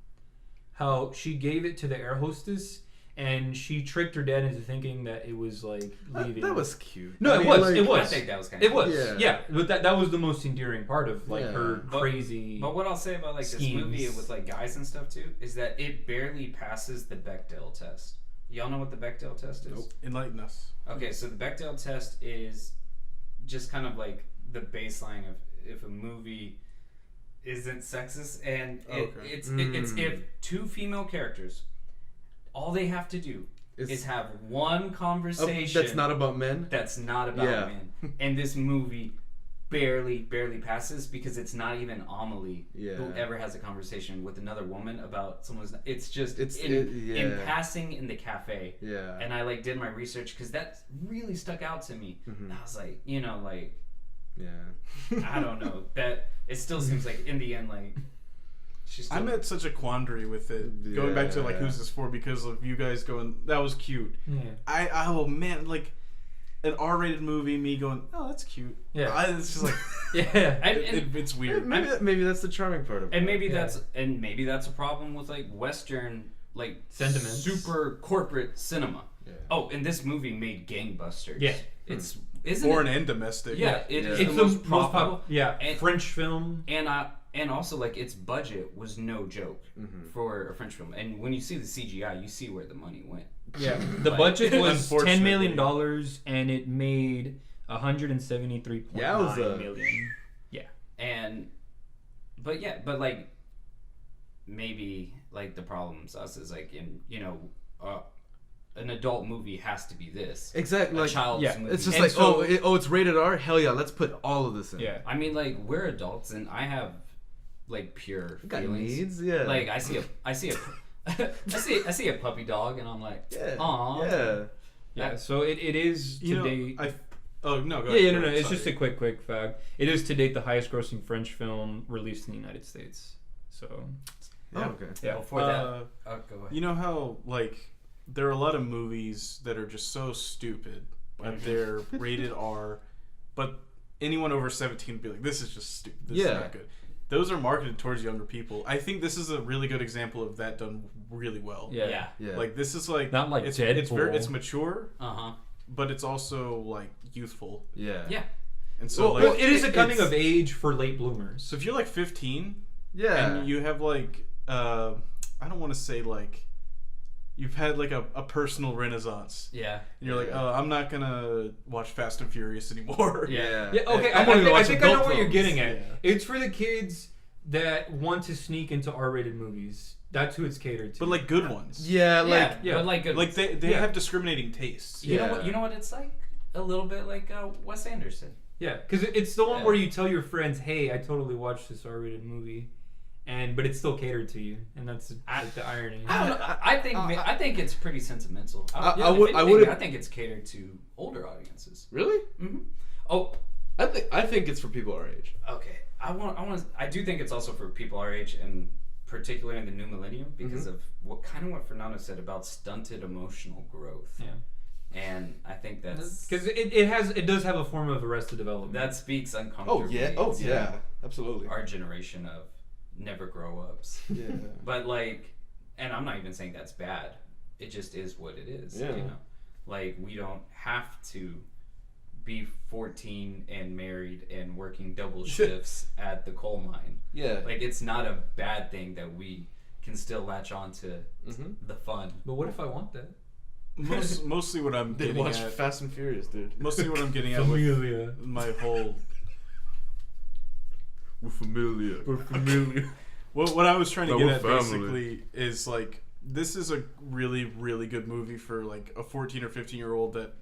how she gave it to the air hostess and she tricked her dad into thinking that it was like leaving.
that was cute.
No,
I
it
mean,
was.
like-
It was.
I think that was kind
It was.
Yeah.
Yeah, but that was the most endearing part of like
Yeah.
her
But-
crazy.
But what I'll say about like this
schemes.
movie with like guys and stuff too is that it barely passes the Bechdel test. Y'all know what the Bechdel test is?
Nope.
Enlighten us.
Okay, so the Bechdel test is just kind of like the baseline of if a movie isn't sexist, and it's if two female characters, all they have to do is have one conversation
that's not about men.
that's not about
Yeah.
men, and this movie barely passes because it's not even Amelie
Yeah.
who ever has a conversation with another woman about someone's. It's just
It's-
in
yeah.
passing in the cafe.
Yeah.
And I like did my research because that really stuck out to me.
Mm-hmm.
And I was like, like
Yeah.
I don't know, that it still seems like in the end, like she's still.
I'm at such a quandary with it. Going back to like
Yeah.
who's this for because of you guys going that was cute.
yeah.
Oh man, like an R-rated movie, me going, oh that's cute.
Yeah.
It's just like
Yeah.
it's weird.
Maybe that's the charming part of it.
And maybe
Yeah.
that's a problem with like Western like
Sentiments.
super corporate cinema.
Yeah.
Oh, and this movie made gangbusters.
Yeah.
It's isn't
Foreign
it?
and domestic.
Yeah, it is
It's
the most profitable.
yeah,
and-
French film.
And also like its budget was no joke for a French film. And when you see the CGI, you see where the money went.
Yeah, the
Like,
budget was $10
unfortunately.
million and it made 173.9
Yowza.
million.
But like maybe like the problem's us is like in an adult movie has to be this.
Exactly.
A
Like,
child's
yeah,
movie.
it's just
And
like,
so-
it's rated R. Hell yeah, let's put all of this in.
Yeah.
I mean, like we're adults, and I have like pure
You got
feelings.
needs, yeah.
Like I see I see a puppy dog, and I'm like,
Yeah.
aw.
Yeah.
Yeah, so it is to
You know,
date.
oh no, go
Yeah,
ahead.
no.
Sorry.
It's just a quick fact. It is to date the highest grossing French film released in the United States. So,
Oh, okay.
yeah.
Before that, go ahead.
You know how like there are a lot of movies that are just so stupid, but they're rated R, but anyone over 17 would be like, "This is just stupid. This is
Yeah.
not good." Those are marketed towards younger people. I think this is a really good example of that done really well.
Yeah.
Yeah.
Like this is like
Not like
it's
Deadpool.
it's mature,
Uh-huh.
but it's also like youthful,
Yeah.
Yeah.
and so
Well,
like
it is a coming
it's-
of age for late bloomers.
so if you're like 15
Yeah.
and you have like I don't want to say like you've had like a personal renaissance.
Yeah.
And you're like,
Yeah.
oh, I'm not gonna watch Fast and Furious anymore.
Yeah.
Yeah, okay,
I'm
I,
only
I
watching
think I know
adult
what you're
films.
getting at.
Yeah.
It's for the kids that want to sneak into R-rated movies. That's who it's catered to.
But like good ones.
Yeah, like
Yeah.
But like,
Like they
Yeah.
have discriminating tastes.
you know
Yeah.
what? You know what it's like? A little bit like Wes Anderson.
yeah, because it's the one
Yeah.
where you tell your friends, "Hey, I totally watched this R-rated movie," but it's still catered to you, and that's like the irony.
I don't know. I think it's pretty sentimental.
I
If
would-
anything,
wouldn't-
I think it's catered to older audiences.
really.
Mm-hmm. Oh,
I think it's for people our age.
okay. I do think it's also for people our age, and particularly in the new millennium, because of what Fernando said about stunted emotional growth.
Yeah,
And I think that's
because it does have a form of Arrested Development.
that speaks
Oh
uncomfortably.
yeah. Oh
to
yeah. Absolutely.
Our generation of never grow ups.
Yeah.
But like, and I'm not even saying that's bad. It just is what it is.
Yeah.
You know, like we don't have to be 14 and married and working double shifts at the coal mine.
Yeah.
Like it's not a bad thing that we can still latch on to
Mm-hmm.
the fun.
But what if I want that?
Mostly what I'm
They
getting
watch
at.
Fast and Furious, dude.
Mostly what I'm getting at with my whole.
We're familiar.
What I was trying to
No,
get
we're
at
family.
basically is like this is a really really good movie for like a 14 or 15-year-old that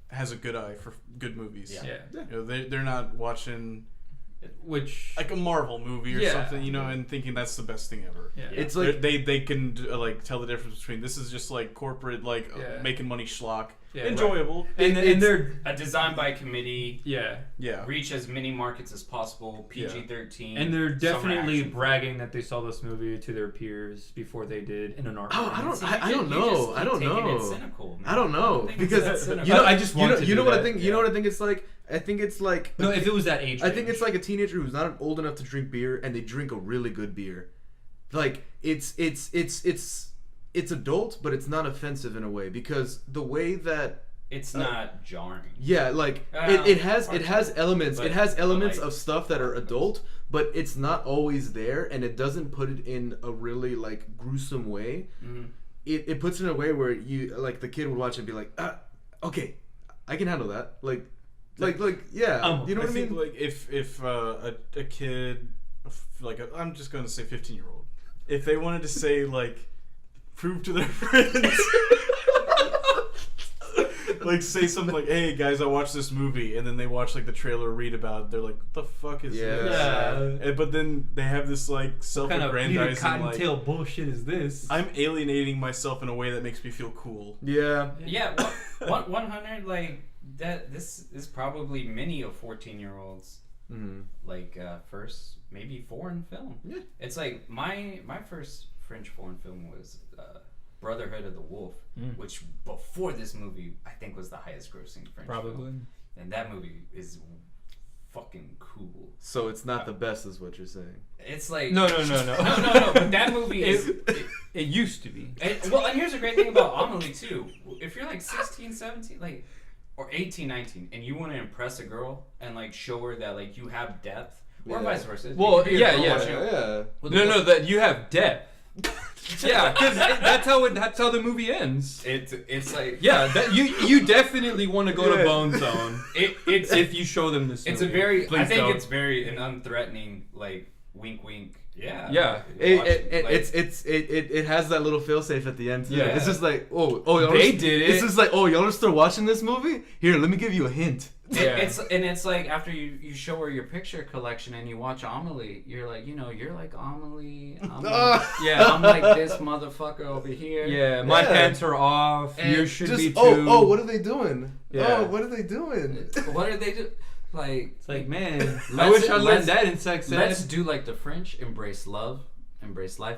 has a good eye for good movies.
Yeah.
Yeah,
You know, they're not watching
which
like a Marvel movie or
Yeah.
something, you know, and thinking that's the best thing ever.
yeah.
It's
They're-
like
they can like tell the difference between this is just like corporate like
Yeah.
making money schlock,
Yeah,
enjoyable.
and they're
A design by committee,
yeah.
Yeah.
reach as many markets as possible, PG-13.
And they're
summer
definitely
action.
bragging that they saw this movie to their peers before they did in an art.
Oh,
room.
See,
I
you
don't
just
know.
keep
I don't
taking
know.
it cynical, man.
I don't know
think it's that
because
cynical.
you know
I just want to
you know
do
what I
that.
think. You know what I think it's like. I think it's like
No, if it was that age,
I think
range.
it's like a teenager who's not old enough to drink beer and they drink a really good beer. Like it's adult, but it's not offensive in a way because the way that
It's not jarring.
yeah, like
Well,
it has elements.
but-
It has elements
like-
of stuff that are adult, but it's not always there, and it doesn't put it in a really like gruesome way.
Mhm.
It puts it in a way where you like the kid would watch it and be like, okay, I can handle that. Like yeah, you know what I
think
mean?
like if a kid like I'm just gonna say 15-year-old, if they wanted to say like prove to their friends. Like say something like, "Hey guys, I watched this movie," and then they watch like the trailer, or read about it. They're like, "What the fuck is
Yeah.
this?"
Yeah.
But then they have this like
What kind of Peter
self-aggrandizing like,
Cottontail bullshit is this?
I'm alienating myself in a way that makes me feel cool.
Yeah.
Yeah, 100 like that. This is probably many of 14-year-olds
Mm-hmm.
like first maybe foreign film.
Yeah.
It's like my first French foreign film was Brotherhood of the Wolf, which before this movie I think was the highest grossing French
Probably.
film. And that movie is fucking cool.
So it's not the best, is what you're saying.
It's like
No.
no. But that movie is.
It used to be.
And here's a great thing about Amelie too. If you're like 16, 17, like or 18, 19, and you want to impress a girl and like show her that like you have depth, or
Yeah.
vice versa.
Well,
If you're a
yeah,
girl
yeah.
watching-
Yeah.
with
No, that you have depth. Yeah, because that's how the movie ends.
It's like
Yeah, you definitely want to go to
Yeah.
Bone Zone
it's
if you show them this.
it's a
movie.
very
Please
I think
don't.
it's very an unthreatening like wink wink. Yeah.
Yeah.
Watch
It has that little failsafe at the end too.
Yeah.
It's just like y'all
They
are,
did
It's
it.
just like y'all are still watching this movie. Here, let me give you a hint.
Yeah.
It's like after you show her your picture collection and you watch Amelie, you're like, you're like Amelie.
Yeah.
I'm like this motherfucker over here.
Yeah, my
Yeah.
pants are off.
And
You should
Just
be too.
what are they doing?
Yeah.
Oh, what are they doing?
What are they do? Like,
It's like, man, I
Let's-
wish I learned
let's-
that in sex ed.
let's do like the French, embrace love, embrace life.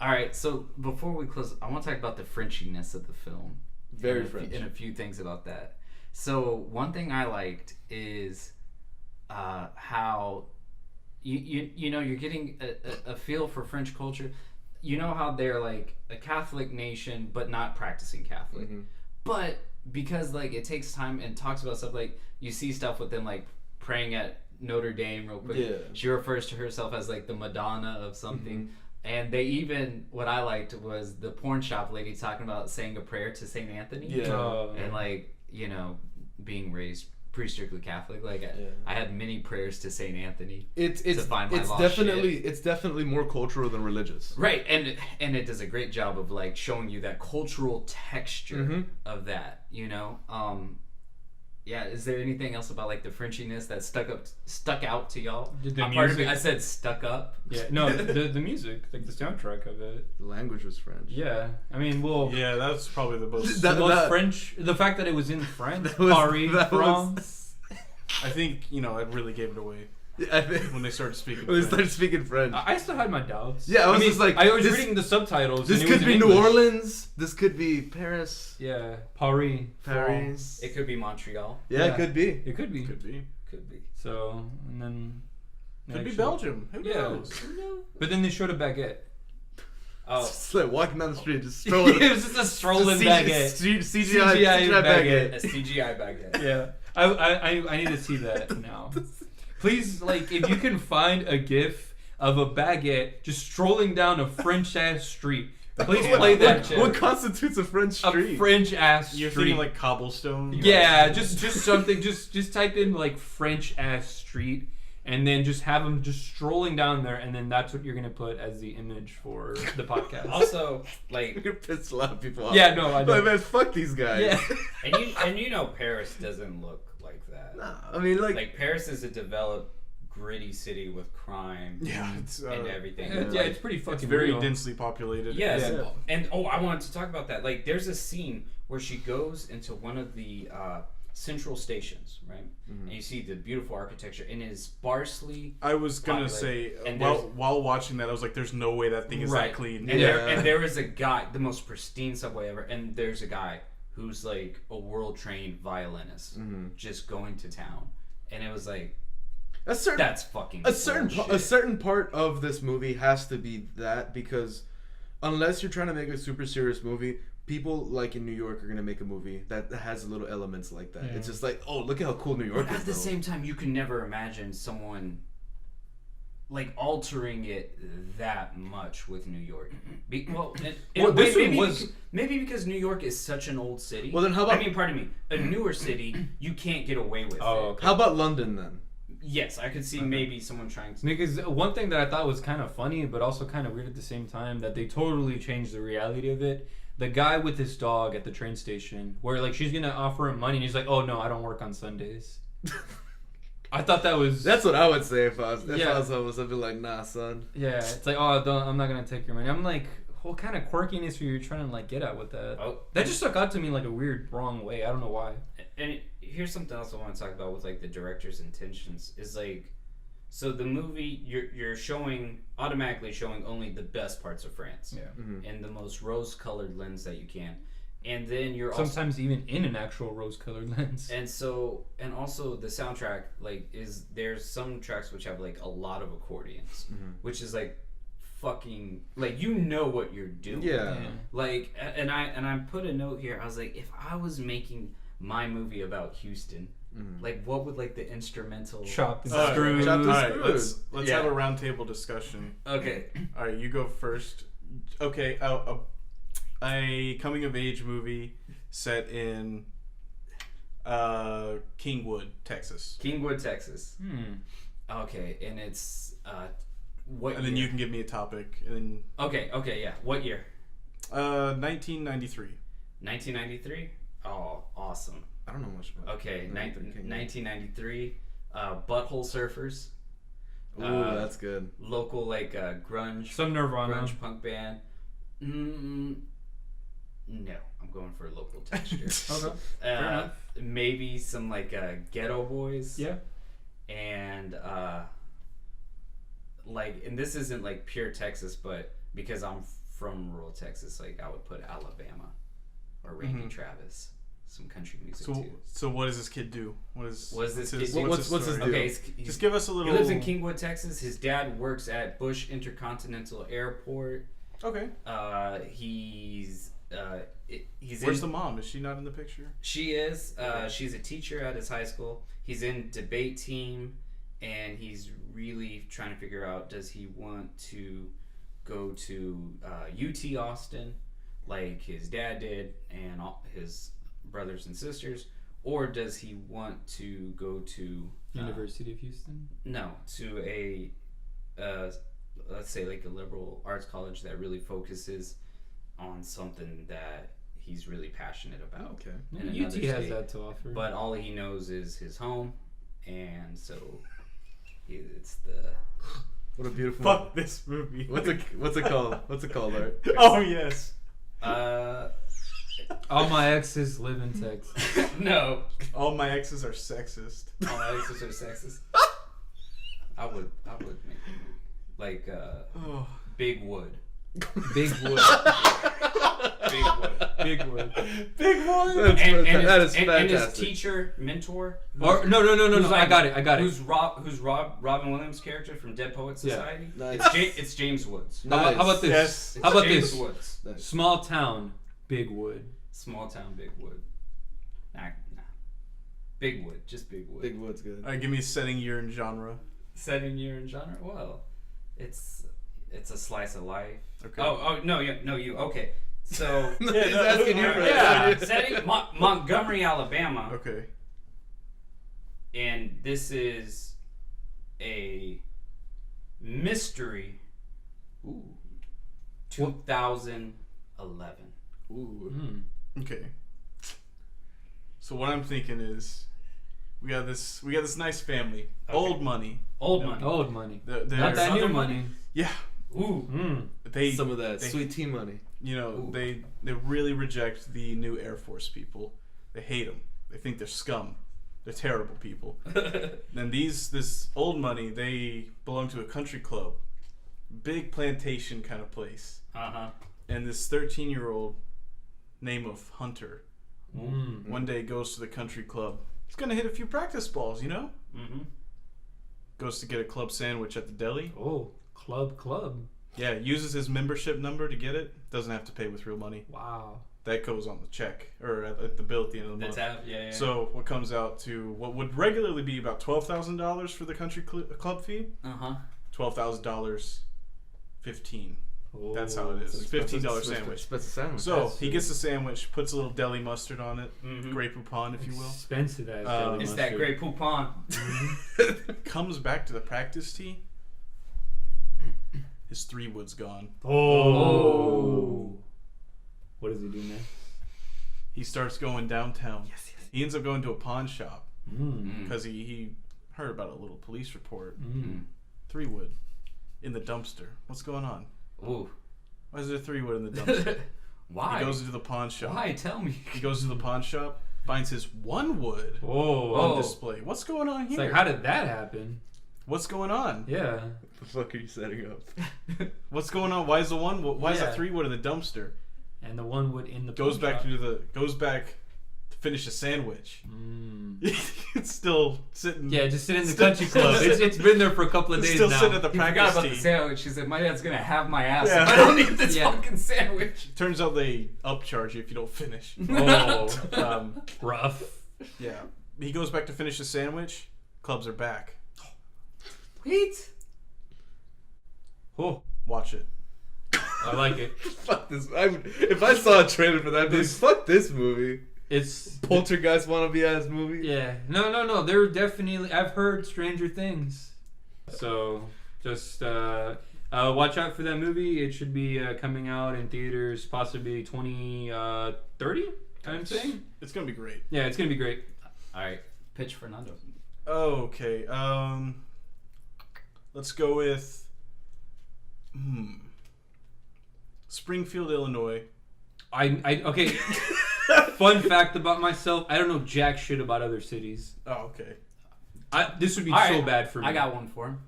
All right, so before we close, I want to talk about the Frenchiness of the film.
Very
and
French.
And a few things about that. So one thing I liked is how you're getting a feel for French culture. You know how they're like a Catholic nation, but not practicing Catholic.
Mhm.
But because like it takes time and talks about stuff like you see stuff with them like praying at Notre Dame real quick.
Yeah.
She refers to herself as like the Madonna of something.
Mhm.
And they even what I liked was the porn shop lady talking about saying a prayer to Saint Anthony.
Yeah.
And like, being raised pretty strictly Catholic, like I had many prayers to Saint Anthony.
It's
find my lost
definitely more cultural than religious.
Right, and it does a great job of like showing you that cultural texture
Mhm.
of that, Yeah, is there anything else about like the Frenchiness that stuck out to y'all?
The
Part of
music.
me, I said stuck up.
Yeah, no, the music, like the soundtrack of it.
The language was French.
Yeah, I mean, well,
Yeah, that's probably the most.
the most
that-
French. The fact that it was in French,
That was-
Paris,
that was-
France.
I think it really gave it away
I think
when they started speaking.
when they
French.
started speaking French.
I still had my doubts.
Yeah, I was
mean,
just like,
I was
this-
reading the subtitles.
This
and it was
could
in
be New
English.
Orleans. This could be Paris.
Yeah, Paris.
Paris.
It could be Montreal.
Yeah,
Yeah.
it could be.
It could be.
Could be.
Could be.
So, and then.
Could be
actually-
Belgium. Who
Yeah.
knows?
But then they showed a baguette.
Oh,
It's like walking down the street, just
it
strolling.
was just a strolling baguette.
CGI baguette.
a CGI baguette.
Yeah, I need to see that now. Please, like, if you can find a GIF of a baguette just strolling down a French ass street, please play that shit.
What constitutes a French
A
street?
French ass
You're
street.
thinking like cobblestone.
Yeah, just something. Just type in like French ass street, and then just have them just strolling down there, and then that's what you're gonna put as the image for the podcast.
Also, like,
You're pissed a lot of people off.
Yeah, no, I know.
Like, man, fuck these guys.
Yeah.
and Paris doesn't look like that.
Nah, I mean, like
Paris is a developed, gritty city with crime
Yeah, it's
and everything.
Yeah, it's pretty fucking
it's very
real.
densely populated.
Yes,
Yeah.
and I wanted to talk about that. Like, there's a scene where she goes into one of the central stations, right? And you see the beautiful architecture, and it is sparsely.
I was gonna
Populated.
say
And
while watching that, I was like, "There's no way that thing is
Right.
that clean."
And,
Yeah.
there is a guy, the most pristine subway ever, and there's a guy who's like a world-trained violinist, just going to town, and it was like, that's fucking
a certain
bullshit.
part of this movie has to be that, because unless you're trying to make a super serious movie, people like in New York are gonna make a movie that has little elements like that. It's just like, oh, look at how cool New York
But
is.
at the
though.
same time, you can never imagine someone like altering it that much with New York.
Well,
In a way,
this one was-
maybe because New York is such an old city.
Well, then how about-
I mean, pardon me, a newer city, you can't get away with
Oh,
it.
okay.
How about London then?
Yes, I could see maybe someone trying to.
Because one thing that I thought was kind of funny, but also kind of weird at the same time, that they totally changed the reality of it. The guy with his dog at the train station, where like she's gonna offer him money, and he's like, "Oh no, I don't work on Sundays." I thought that was.
That's what I would say if I was. If
Yeah.
I was almost, I'd be like, nah, son.
Yeah, it's like, oh, I'm not gonna take your money. I'm like, what kind of quirkiness are you trying to like get at with that?
Oh.
That just stuck out to me like a weird, wrong way. I don't know why.
And here's something else I want to talk about with like the director's intentions is like, so the movie you're automatically showing only the best parts of France,
Yeah.
and the most rose-colored lens that you can, and then you're
Sometimes even in an actual rose-colored lens.
and also the soundtrack there's some tracks which have like a lot of accordions, which is like fucking like what you're doing.
Yeah.
Like, and I put a note here. I was like, if I was making my movie about Houston, like what would like the instrumental
Chopped and
All right,
screwed.
Chopped and
all right,
screwed.
let's
Yeah.
have a roundtable discussion.
Okay.
All right, you go first. Okay, a coming of age movie set in Kingwood, Texas.
Kingwood, Texas.
Hmm.
Okay, and it's what?
And then
year?
you can give me a topic. And then
Okay, yeah. What year?
1993.
1993. Oh, awesome.
I don't know much about.
Okay,
93
1993. Butthole Surfers.
Ooh, that's good.
Local grunge.
Some Nirvana.
Grunge punk band. No, I'm going for local texture.
Okay. Fair enough.
Maybe some Ghetto Boys.
Yeah.
And and this isn't pure Texas, but because I'm from rural Texas, I would put Alabama or Randy Travis, some country music too.
So what does this kid do? What's
his
his
deal?
What's his
story?
deal?
Okay,
Just give us a little.
he lives in Kingwood, Texas. His dad works at Bush Intercontinental Airport.
Okay.
He's
Where's the mom? Is she not in the picture?
She is. She's a teacher at his high school. He's in debate team, and he's really trying to figure out, does he want to go to UT Austin like his dad did and all his brothers and sisters, or does he want to go to
University of Houston?
No, to a let's say a liberal arts college that really focuses on something that he's really passionate about.
Okay.
in
UT
another
has
state.
that to offer.
But all he knows is his home, and so it's the.
What a beautiful.
Fuck this movie.
What's it called? What's it called, Art?
Oh yes.
All my exes live in Texas.
No.
All my exes are sexist.
All my exes are sexist. I would make
Oh.
Big Wood.
Big Wood.
Big Wood.
Big Wood.
Big one.
That is
And his
fantastic.
teacher, mentor.
Or no.
who's
I got it.
Who's Robin Williams' character from Dead Poets Society?
Nice.
It's James Woods.
Nice.
How about this?
Yes.
It's
How about
James
this?
Woods.
Nice.
Small town, Big Wood.
Small town, Big Wood. Nah. Big Wood, just Big Wood.
Big Wood's good.
All right, give me a setting, year, and genre.
Setting, year, and genre. Well, it's a slice of life.
Okay.
Oh no, you okay? So
He's asking you for
yeah, setting Montgomery, Alabama,
Okay.
and this is a mystery.
Ooh.
2011.
Ooh.
Okay. So what I'm thinking is, we got this nice family,
Okay.
old money.
Old money.
Old money.
They're,
Not that new
Southern
money.
money?
Yeah.
Ooh.
Some of that
they-
sweet tea money.
You know,
Ooh.
they really reject the new Air Force people. They hate them. They think they're scum. They're terrible people. And this old money, they belong to a country club, big plantation kind of place. And this 13-year-old, name of Hunter, one day goes to the country club. He's gonna hit a few practice balls, you know. Goes to get a club sandwich at the deli.
Oh, club.
Yeah, uses his membership number to get it. Doesn't have to pay with real money.
Wow.
That goes on the check or at the bill at the end of the
The
month.
tab, yeah.
So what comes out to what would regularly be about $12,000 for the country club fee? $12,000, 15. That's how it is. $15 sandwich.
Expensive sandwich.
So he gets the sandwich, puts a little deli mustard on it, Grey Poupon, if you will.
Expensive as deli
It's
mustard.
that Grey Poupon.
Comes back to the practice tee. His 3-wood's gone.
Oh. What does he do next?
He starts going downtown. Yes. He ends up going to a pawn shop because he heard about a little police report. 3-wood in the dumpster. What's going on?
Ooh.
Why is there 3-wood in the dumpster?
Why?
He goes into the pawn shop.
Why? Tell me.
He goes to the pawn shop, finds his 1-wood
Oh.
on display. What's going on
It's
here?
like, how did that happen?
What's going on?
Yeah.
What the fuck are you setting up?
What's going on? Why is the 1-wood? Why is the
Yeah.
3-wood in the dumpster?
And the one wood in the
Goes
pawn
back
shop.
to finish a sandwich. It's still sitting.
Yeah, just sit in the
Still-
country club. It's been there for a couple of
It's
days
still
now.
sitting at the
He forgot
practice
about the
tee.
sandwich. He said, my dad's going to have my ass
Yeah.
if I don't eat this
Yeah.
fucking sandwich.
Turns out they upcharge you if you don't finish.
Oh, rough.
Yeah. He goes back to finish the sandwich. Clubs are back.
Wait.
Oh,
Watch it.
I like it.
Fuck this. If I saw a trailer for that, I'd be like, fuck this movie.
It's
Poltergeist wannabe ass movie.
yeah. No. They're definitely. I've heard Stranger Things. So just watch out for that movie. It should be coming out in theaters possibly 2030. I'm saying.
It's gonna be great.
Yeah, it's gonna be great.
All right, pitch Fernando.
Okay. Let's go with Springfield, Illinois.
I okay. Fun fact about myself: I don't know jack shit about other cities.
Oh, okay.
This would be
All
so
right,
bad for me.
I got one for him.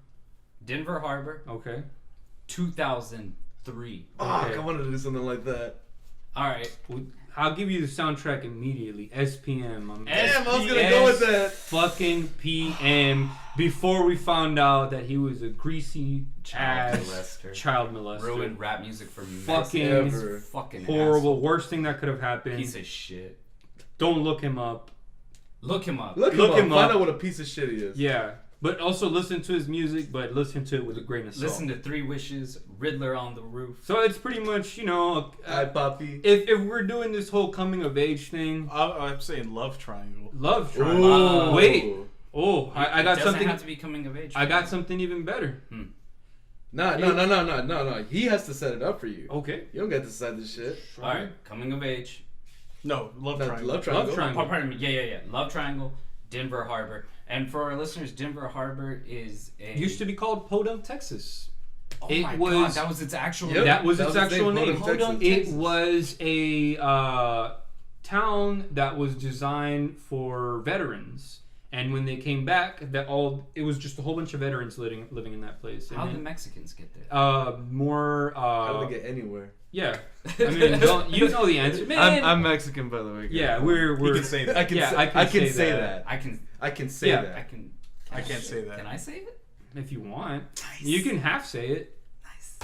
Denver Harbor,
Okay.
2003.
Fuck,
Okay.
I wanted to do something like that.
All right.
Well, I'll give you the soundtrack immediately. SPM.
Damn, I was gonna go with that.
Fucking PM. Before we found out that he was a greasy
Child
ass
molester.
child molester.
Ruined rap music for me.
Fucking
Ever.
Fucking
horrible. Worst thing that could have happened.
piece of shit.
Don't look him up.
Look him up.
Look
Look
him
him
up. Find
up.
out what a piece of shit he is.
Yeah. But also listen to his music, but listen to it with a grain of salt.
Listen to Three Wishes, Riddler on the Roof.
So it's pretty much,
Hi, Poppy.
if we're doing this whole coming of age thing,
I'm saying Love Triangle.
love triangle.
Ooh.
Wait. Oh, I got
It doesn't
something.
have to be coming of age.
I got something even better.
No. He has to set it up for you.
Okay.
You don't get to decide this shit.
All right, coming of age.
No, Love
No,
Triangle.
Love Triangle.
Love Triangle.
Pardon me. Yeah. Love Triangle, Denver Harbor. And for our listeners, Denver Harbor is a...
Used to be called Podunk, Texas.
Oh
it
my
was-
god, that was its actual
Yep.
name.
That was
That
its
was its
actual
name,
name.
Podunk,
Podunk,
It
Texas.
was a town that was designed for veterans. And when they came back, it was just a whole bunch of veterans living in that place. And
How did the
then,
Mexicans get there?
more.
How did they get anywhere?
Yeah. I mean, you know the answer, man.
I'm Mexican, by the way.
yeah,
You
we're.
can say that.
I can.
Yeah,
say,
I can
say
say
that.
I
I can say
Yeah,
that.
I
can't say that.
Can I say it?
If you want,
Nice.
you can half say it.
Nice.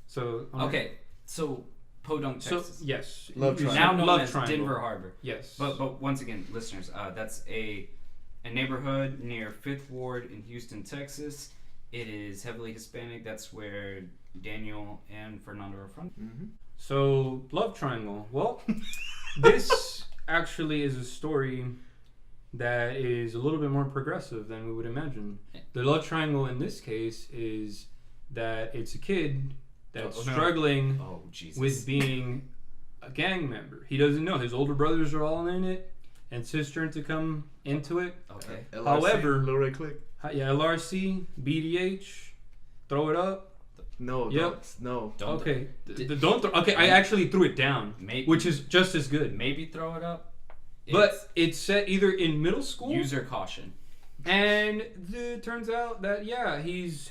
So
Okay, so Podunk,
So
Texas.
yes,
Love
You-
Triangle.
Now known
Love
as
Triangle.
Denver Harbor.
Yes,
But once again, listeners, that's a neighborhood near 5th Ward in Houston, Texas. It is heavily Hispanic. That's where Daniel and Fernando are from.
Mm-hmm.
So, Love Triangle. Well, this actually is a story that is a little bit more progressive than we would imagine. The Love Triangle in this case is that it's a kid that's
Oh, no.
struggling
Oh, Jesus.
with being a gang member. He doesn't know. His older brothers are all in it, and it's his turn to come into it.
Okay.
LRC,
However-
Little Red Click.
Yeah, LRC, BDH, throw it up.
No,
Yep.
don't. No.
Don't
Okay, don't throw. Okay, I actually threw it down,
Maybe,
which is just as good.
maybe throw it up.
But it's set either in middle school,
user caution.
and it turns out that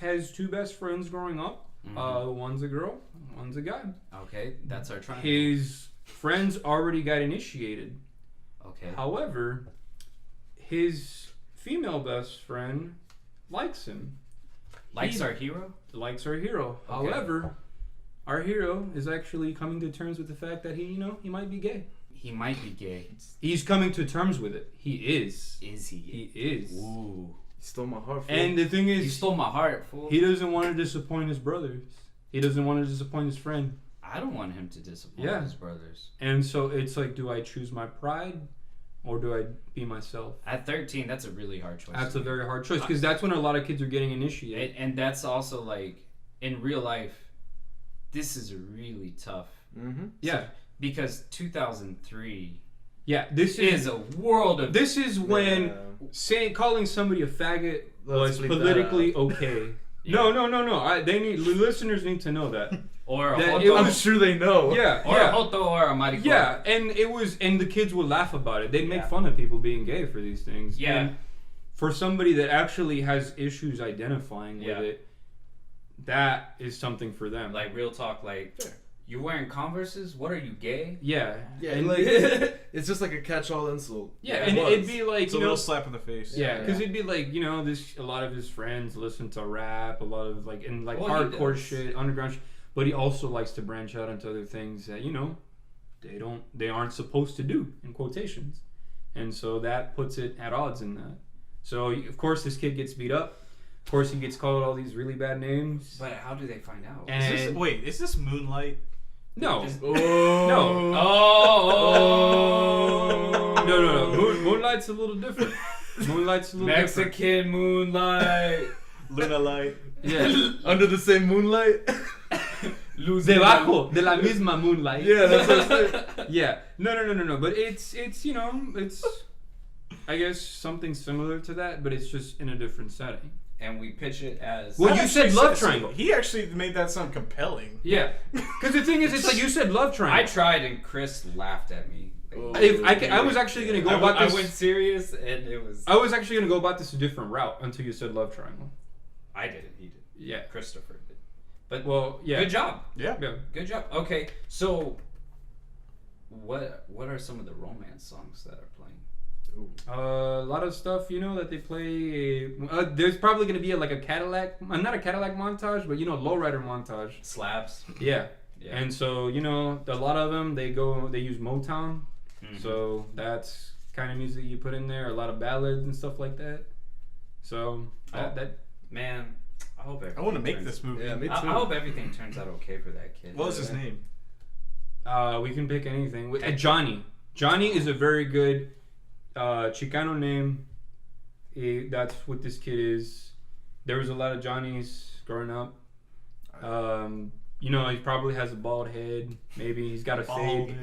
has two best friends growing up.
Mhm.
One's a girl, one's a guy.
Okay, that's our triangle.
His friends already got initiated.
Okay.
However, his female best friend likes him.
Likes
he-
our hero?
Likes our hero.
Okay.
However, our hero is actually coming to terms with the fact that he might be gay.
He might be gay.
He's coming to terms with it. He is.
Is he
He
gay?
is.
Ooh.
You stole my heart. Fool.
And the thing
You
is,
stole my heart, fool.
he doesn't want to disappoint his brothers. He doesn't want to disappoint his friend.
I don't want him to disappoint
Yeah.
his brothers.
And so it's like, do I choose my pride or do I be myself?
At 13, that's a really hard choice.
That's a
to make.
very hard choice because that's when a lot of kids are getting initiated.
And that's also like, in real life, this is really tough.
Mm-hmm.
Yeah.
Because 2003
Yeah. This
is
is
a world of...
this is when calling somebody a faggot
Let's
was
bleep that
politically
out.
okay.
Yeah.
No. Listeners need to know that.
Or a
that
hoto,
it
I'm
was-
sure they know.
Yeah.
or a
yeah.
hoto or a maricon.
Yeah, and the kids would laugh about it. They'd make
Yeah.
fun of people being gay for these things.
Yeah.
And for somebody that actually has issues identifying
Yeah.
with it, that is something for them.
Like, real talk, like, you're wearing Converses? What are you, gay?
yeah,
Yeah,
and,
like it's just like a catch-all insult.
yeah,
It
and
was.
it'd be like
It's a little slap in the face.
yeah, because
Yeah.
it'd be like a lot of his friends listen to rap, a lot of like
Well, he
hardcore
does.
shit, underground shit, but he also likes to branch out into other things that they aren't supposed to do in quotations, and so that puts it at odds in that. So of course this kid gets beat up. Of course he gets called all these really bad names.
But how do they find out?
And
Is this Moonlight?
No.
Oh.
No.
Oh.
No. Moonlight's a little different. Moonlight's a little different.
Mexican moonlight.
Luna Light.
Yeah.
Under the same moonlight.
Debajo de la misma moonlight.
Yeah, that's what I'm saying.
Yeah. No. But it's you know, it's I guess something similar to that, but it's just in a different setting.
And we pitch it as.
Well, you said love
So
triangle.
he actually made that sound compelling.
Yeah. Because the thing is, it's like you said love
I
triangle.
tried and Chris laughed at me.
Oh.
I was actually gonna go about this.
I went serious and it was.
I was actually gonna go about this a different route until you said love triangle.
I didn't. He did.
Yeah.
Christopher did. But
Well, yeah.
good job.
Yeah.
Yeah.
Good job. Okay, so what are some of the romance songs that are playing?
A lot of stuff, you know, that they play. There's probably gonna be like a Cadillac, not a Cadillac montage, but you know, lowrider montage.
Slabs.
Yeah.
Yeah.
And so you know, a lot of them they use Motown,
Mhm.
so that's kind of music you put in there. A lot of ballads and stuff like that. So that
Man, I hope everything
I want to make
turns-
this movie.
Yeah, me too.
I hope everything turns out okay for that kid.
What was his name?
we can pick anything. Johnny. Johnny is a very good Chicano name. That's what this kid is. There was a lot of Johnnies growing up. You know, he probably has a bald head. Maybe he's got a fade.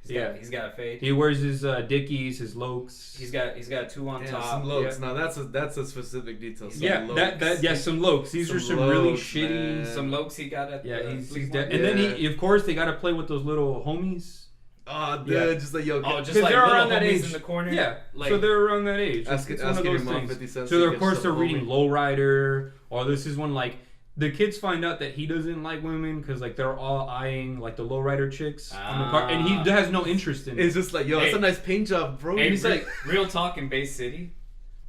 He's got a fade.
He wears his Dickies, his Lokes.
He's got two on
Damn,
top.
some lokes.
Yeah.
Now that's a specific detail. Some
Yeah,
lokes.
some Lokes. These
Some
are some really
Lokes,
shitty.
man.
Some lokes he got at
Yeah,
the
he's
flea
dead.
market.
And then
Yeah.
he, of course, they got to play with those little homies.
Oh, dude,
Yeah.
just like yo.
Oh, just
'Cause
like
they're
little
around that
homies
age.
in the corner.
Yeah,
like
so they're around that age.
Asking
It's one of
your
those
mom
things.
50 cents.
So
to
of
get
course they're
some
reading
homie.
Lowrider, or this is one like the kids find out that he doesn't like women because like they're all eyeing like the Lowrider chicks on the car, and he has no interest in it.
It's just like yo, it's
Hey.
a nice paint job, bro.
Hey,
He's like,
real talk in Bay City.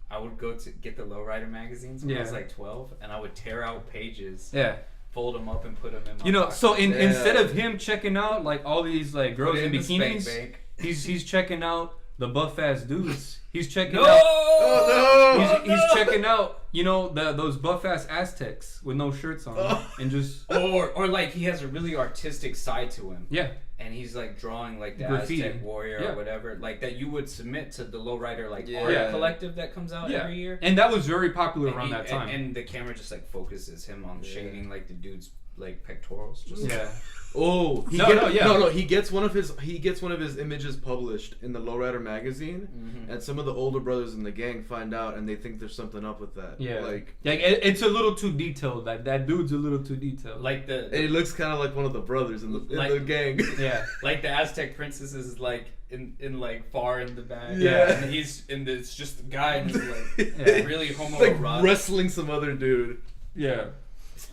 I would go to get the lowrider magazines when I was
Yeah.
like 12, and I would tear out pages,
Yeah,
fold them up, and put them in my
you know.
pocket.
So
Yeah.
instead of him checking out like all these like girls
Put it
in
in the spank
bikinis,
bank.
he's checking out the buff ass dudes. He's checking
No!
out.
oh no.
He's checking out, you know, those buff ass Aztecs with no shirts on, and just
Or like he has a really artistic side to him,
yeah.
and he's like drawing like the
Graffiti.
Aztec warrior
Yeah.
or whatever, like that you would submit to the lowrider like
Yeah.
art
Yeah.
collective that comes out
Yeah,
every year.
and that was very popular
And
around
he-
that time.
and the camera just like focuses him on
Yeah.
shading like the dude's like pectorals. Just
yeah,
Oh, he gets one of his images published in the Lowrider magazine,
Mhm.
and some of the older brothers in the gang find out, and they think there's something up with that.
yeah.
like
It's a little too detailed. That dude's a little too detailed.
like
and he looks kind of like one of the brothers in the
Like-
gang.
yeah,
like the Aztec princess is like in like far in the back.
Yeah.
And it's just the guy and he's like
Yeah.
really
like
homoerotic.
wrestling some other dude.
yeah.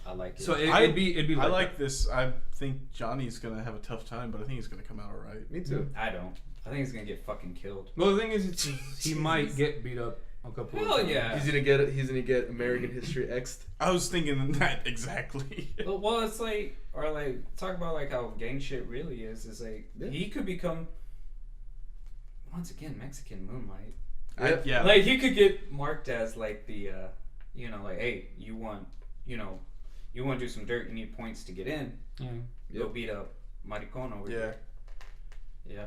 I like it.
So it'd be
I
like
like this. I think Johnny's gonna have a tough time, but I think he's gonna come out alright.
Me too.
I don't. I think he's gonna get fucking killed.
Well, the thing is, he might get beat up a couple.
Hell
of times.
yeah.
He's gonna get American history X'd.
I was thinking that exactly.
Well, it's like or like talk about like how gang shit really is. It's like
Yeah.
he could become once again Mexican Moonlight.
Yeah.
Like he could get marked as like the you know like hey you want to do some dirt, you need points to get in.
Yeah.
Go beat up Maricon over
Yeah.
here. Yeah.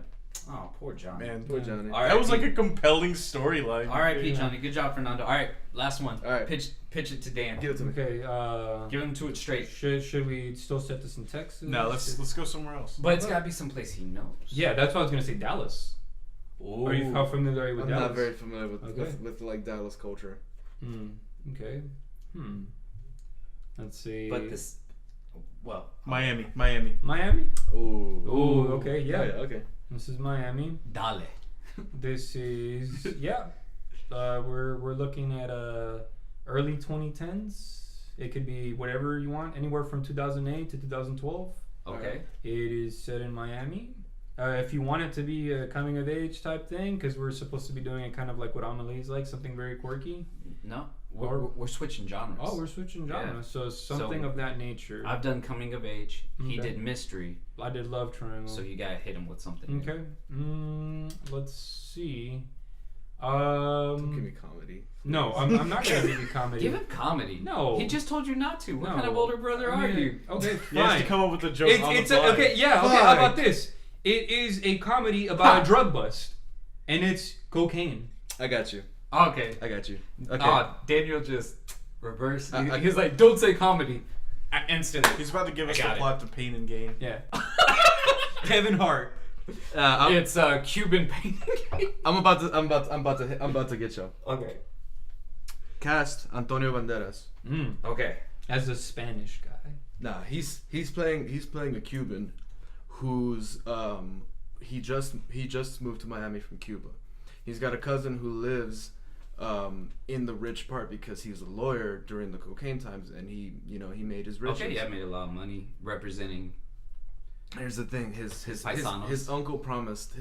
Oh, poor Johnny.
Man,
Poor Johnny.
All right,
that was
Pete.
like a compelling storyline.
R.I.P.
Yeah.
Johnny. Good job, Fernando. All right, last one.
All right.
Pitch it to Dan.
Give it to me.
Okay.
Give him to it straight.
Should we still set this in Texas?
No, let's go somewhere else.
But it's gotta be someplace he knows.
Yeah, that's what I was gonna say. Dallas.
Ooh.
Are you how familiar are you with
I'm
Dallas?
not very familiar with,
Okay.
with like Dallas culture.
Okay. Let's see.
But this. Well.
Miami.
Miami.
Ooh.
Ooh. Okay. Yeah.
Okay.
This is Miami.
Dale.
This is yeah. We're looking at early 2010s. It could be whatever you want, anywhere from 2008 to 2012.
Okay.
It is set in Miami. If you want it to be a coming of age type thing, because we're supposed to be doing it kind of like what Amelie's like, something very quirky.
No.
Or-
We're switching genres.
Oh, we're switching genres,
Yeah.
so something
So,
of that nature.
I've done coming of age. He
Okay.
did mystery.
I did Love Triangle.
So you gotta hit him with something.
Okay. Let's see.
Don't give me comedy.
No, I'm not gonna give you comedy.
Give him comedy.
No.
He just told you not to. What
No.
kind of older brother are you?
Okay,
He has to
fine.
come up with a joke on the fly.
Okay, yeah, okay, how about this? It is a comedy about a drug bust. And it's cocaine.
I got you.
Okay.
I got you. Okay.
Daniel just reversed.
I-
He's like, don't say comedy. Instantly.
He's about to give us the
got it.
plot to Pain and Gain.
Yeah. Kevin Hart.
It's Cuban painting.
I'm about to get you.
Okay.
Cast Antonio Banderas.
Okay.
As a Spanish guy.
Nah, he's playing a Cuban who's he just moved to Miami from Cuba. He's got a cousin who lives in the rich part because he was a lawyer during the cocaine times, and he made his riches.
Okay, yeah, made a lot of money representing.
Here's the thing: his uncle promised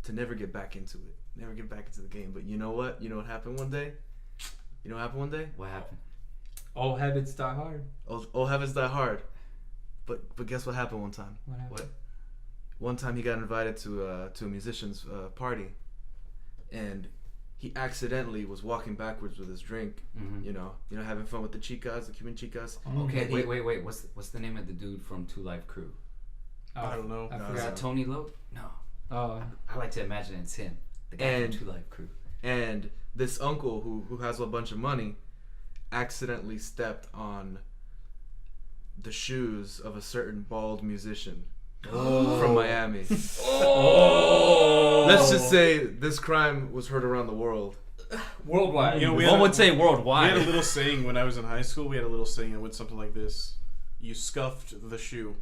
to never get back into it, never get back into the game. But you know what? You know what happened one day?
What happened?
All habits die hard.
Old habits die hard. But guess what happened one time?
What happened?
What?
One time he got invited to a musician's party, and he accidentally was walking backwards with his drink.
Mm-hmm.
You know, having fun with the chicas, the Cuban chicas.
Okay,
And
wait. What's the name of the dude from Two Live Crew?
I don't know.
I
No,
Is
forgot.
that Tony Lowe? No.
Oh.
I like to imagine it's him. The guy
And-
from Two Live Crew.
And this uncle who has a bunch of money accidentally stepped on the shoes of a certain bald musician from Miami.
Oh!
Let's just say this crime was heard around the world.
Worldwide.
You know, we
One
had
would say
We had a
worldwide.
little saying when I was in high school. We had a little saying that went something like this: "You scuffed the shoe."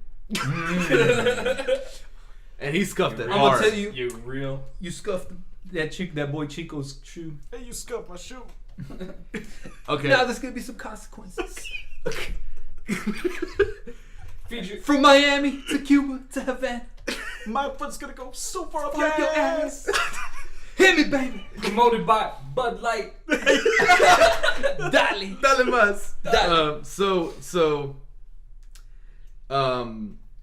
And he scuffed it
I'm
hard.
gonna tell you,
You real?
you scuffed that boy Chico's shoe.
Hey, you scuffed my shoe.
Okay.
Now there's gonna be some consequences.
Feature.
From Miami to Cuba to Havana.
My foot's gonna go so far up
Like
your
your
ass.
Hit me, baby.
Promoted by Bud Light.
Dale.
Dale más.
Dale.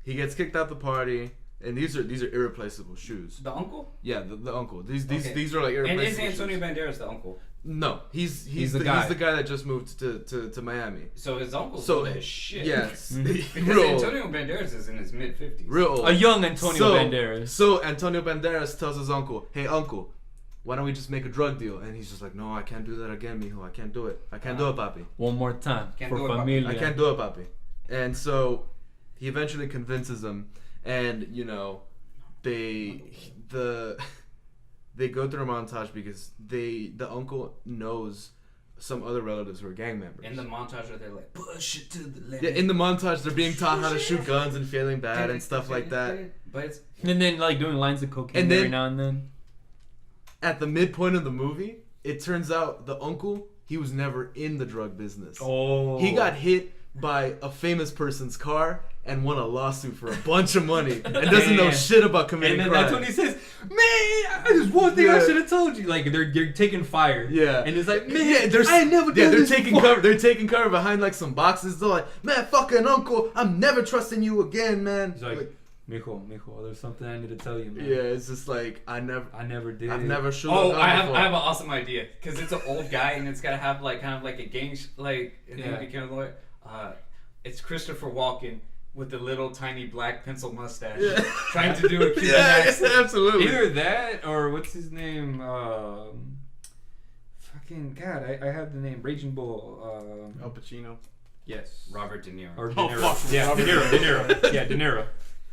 He gets kicked out the party, and these are irreplaceable shoes.
The uncle?
Yeah, the uncle. These
Okay.
these are like
And
irreplaceable.
is Antonio
shoes.
Banderas the uncle?
No, he's
the guy.
He's the guy that just moved to Miami.
So his uncle's
So
old as shit.
yes,
Because
real old.
Antonio Banderas is in his mid-50s.
Real old.
A young Antonio Banderas.
So Antonio Banderas tells his uncle, "Hey uncle, why don't we just make a drug deal?" And he's just like, "No, I can't do that again, mijo. I can't do it. I can't do it, papi.
One more time
Can't
for
do it, papi.
familia.
I can't do it, papi." And so he eventually convinces him, and they go through a montage because the uncle knows some other relatives who are gang members.
In the montage where they're like, push it to the limit.
Yeah, in the montage, they're being taught how to shoot guns and failing bad and stuff like that.
But it's
And then like doing lines of cocaine
And
every
then-
now and then.
At the midpoint of the movie, it turns out the uncle, he was never in the drug business.
Oh.
He got hit by a famous person's car and won a lawsuit for a bunch of money and doesn't know
Man.
shit about
And
committing
then
crime.
that's when he says, "Man, there's one thing I
Yeah.
should have told you." Like they're taking fire.
Yeah.
And it's like, "Man,
Yeah,
I ain't never done
they're
this
taking
before."
cover. They're taking cover behind like some boxes. They're like, "Man, fucking uncle, I'm never trusting you again, man."
He's like, "Mijo, there's something I need to tell you, man.
yeah, it's just like I never
did.
I've never shoot.
Oh,
a gun
I have
before.
an awesome idea because it's an old guy and it's gotta have like kind of like a gang and then
Yeah.
he became a lawyer. It's Christopher Walken with the little tiny black pencil mustache
Yeah.
trying to do a Cuban
Yeah,
accent.
absolutely.
Either that or what's his name? Fucking God, I have the name Raging Bull.
Al Pacino.
Yes.
Robert De Niro.
Or De
Oh,
Niro.
fuck.
Yeah, De Niro. Yeah, De Niro.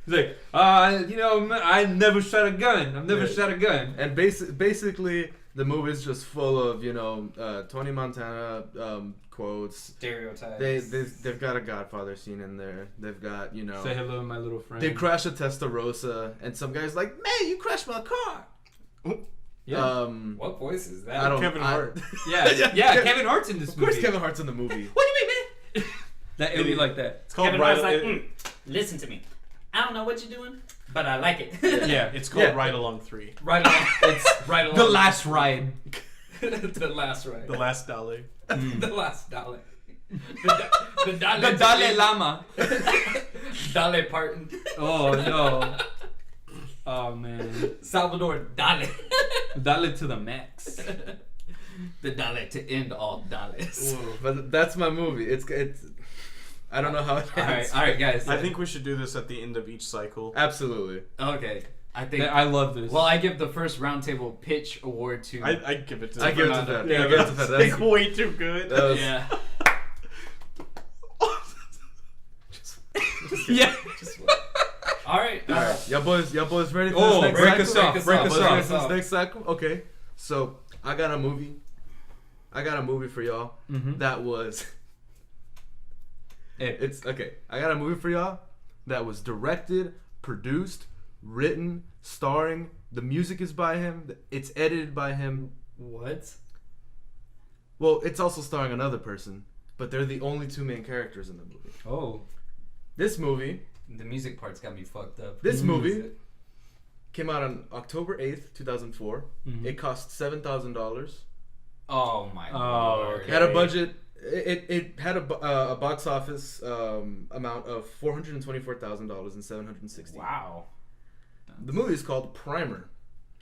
He's like, I never shot a gun. I've never
Yeah.
shot a gun.
And basically, the movie's just full of Tony Montana quotes.
Stereotypes.
They've got a Godfather scene in there. They've got
Say hello, my little friend.
they crash a Testarossa, and some guy's like, "Man, you crashed my car."
Yeah.
What voice is that?
I don't.
Kevin Hart.
Yeah, Kevin Hart's in this
Of
movie.
course, Kevin Hart's in the movie.
What do you mean, man? That it'll be like that.
It's called
Kevin
Ride.
Hart's like, listen to me. I don't know what you're doing, but I like it.
Yeah.
It's called
Yeah.
Ride Along 3.
Right along. It's right along.
The last ride.
the last right.
The last dollar.
The last dollar. The Dale.
The Dalai Lama.
Dale Parton.
Oh no. Oh man.
Salvador Dale.
Dale to the max.
The dollar to end all dollars.
But that's my movie. It's. I don't know how it ends.
All right, guys.
I think we should do this at the end of each cycle.
Absolutely.
Okay. I think.
I love this.
Well, I give the first roundtable pitch award to.
I give it to.
I give it to
Fernando.
that.
Yeah,
I give it to
that's
that.
like way too good.
That was-
Yeah.
yeah.
All right.
All right, y'all boys ready for
Oh,
this next
break
cycle?
us off. Break us
Ready
off.
for this next cycle? Okay, so I got a movie for y'all that was. It's okay. I got a movie for y'all that was directed, produced, written, starring. The music is by him. It's edited by him.
What?
Well, it's also starring another person, but they're the only two main characters in the movie.
Oh.
This movie.
The music part's got me fucked up.
This movie came out on October 8th, 2004.
Mhm.
It cost $7,000.
Oh my
Oh,
lord.
okay.
Had a budget. It had a box office amount of $424,000 and $760.
Wow.
The movie is called Primer.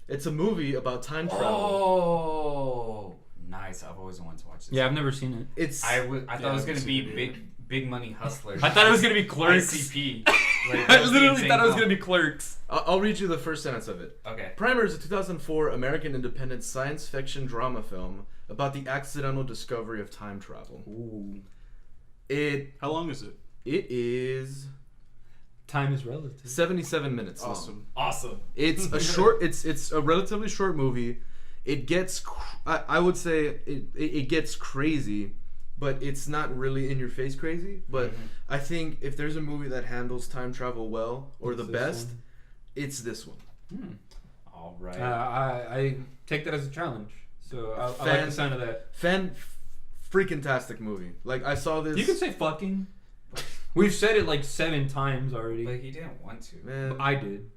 It's a movie about time travel.
Oh, nice. I've always wanted to watch this.
Yeah, I've never seen it.
It's
I thought
Yeah,
it was
I've
gonna
seen
be
it.
big money hustler.
I thought it was gonna be Clerks.
ICP.
I literally thought it was gonna be Clerks.
I'll read you the first sentence of it.
Okay.
Primer is a 2004 American independent science fiction drama film about the accidental discovery of time travel.
Ooh.
How long is it?
It is
Time is relative.
77 minutes long.
Awesome.
It's a short. It's a relatively short movie. It gets. I would say it gets crazy, but it's not really in your face crazy. But I think if there's a movie that handles time travel well or
It's
the
this
best,
one.
it's this one.
All right.
I take that as a challenge. So I like the sound of that.
Freaking-tastic movie. Like I saw this.
You can say fucking. We've said it like 7 times already.
But he didn't want to.
Man,
I did.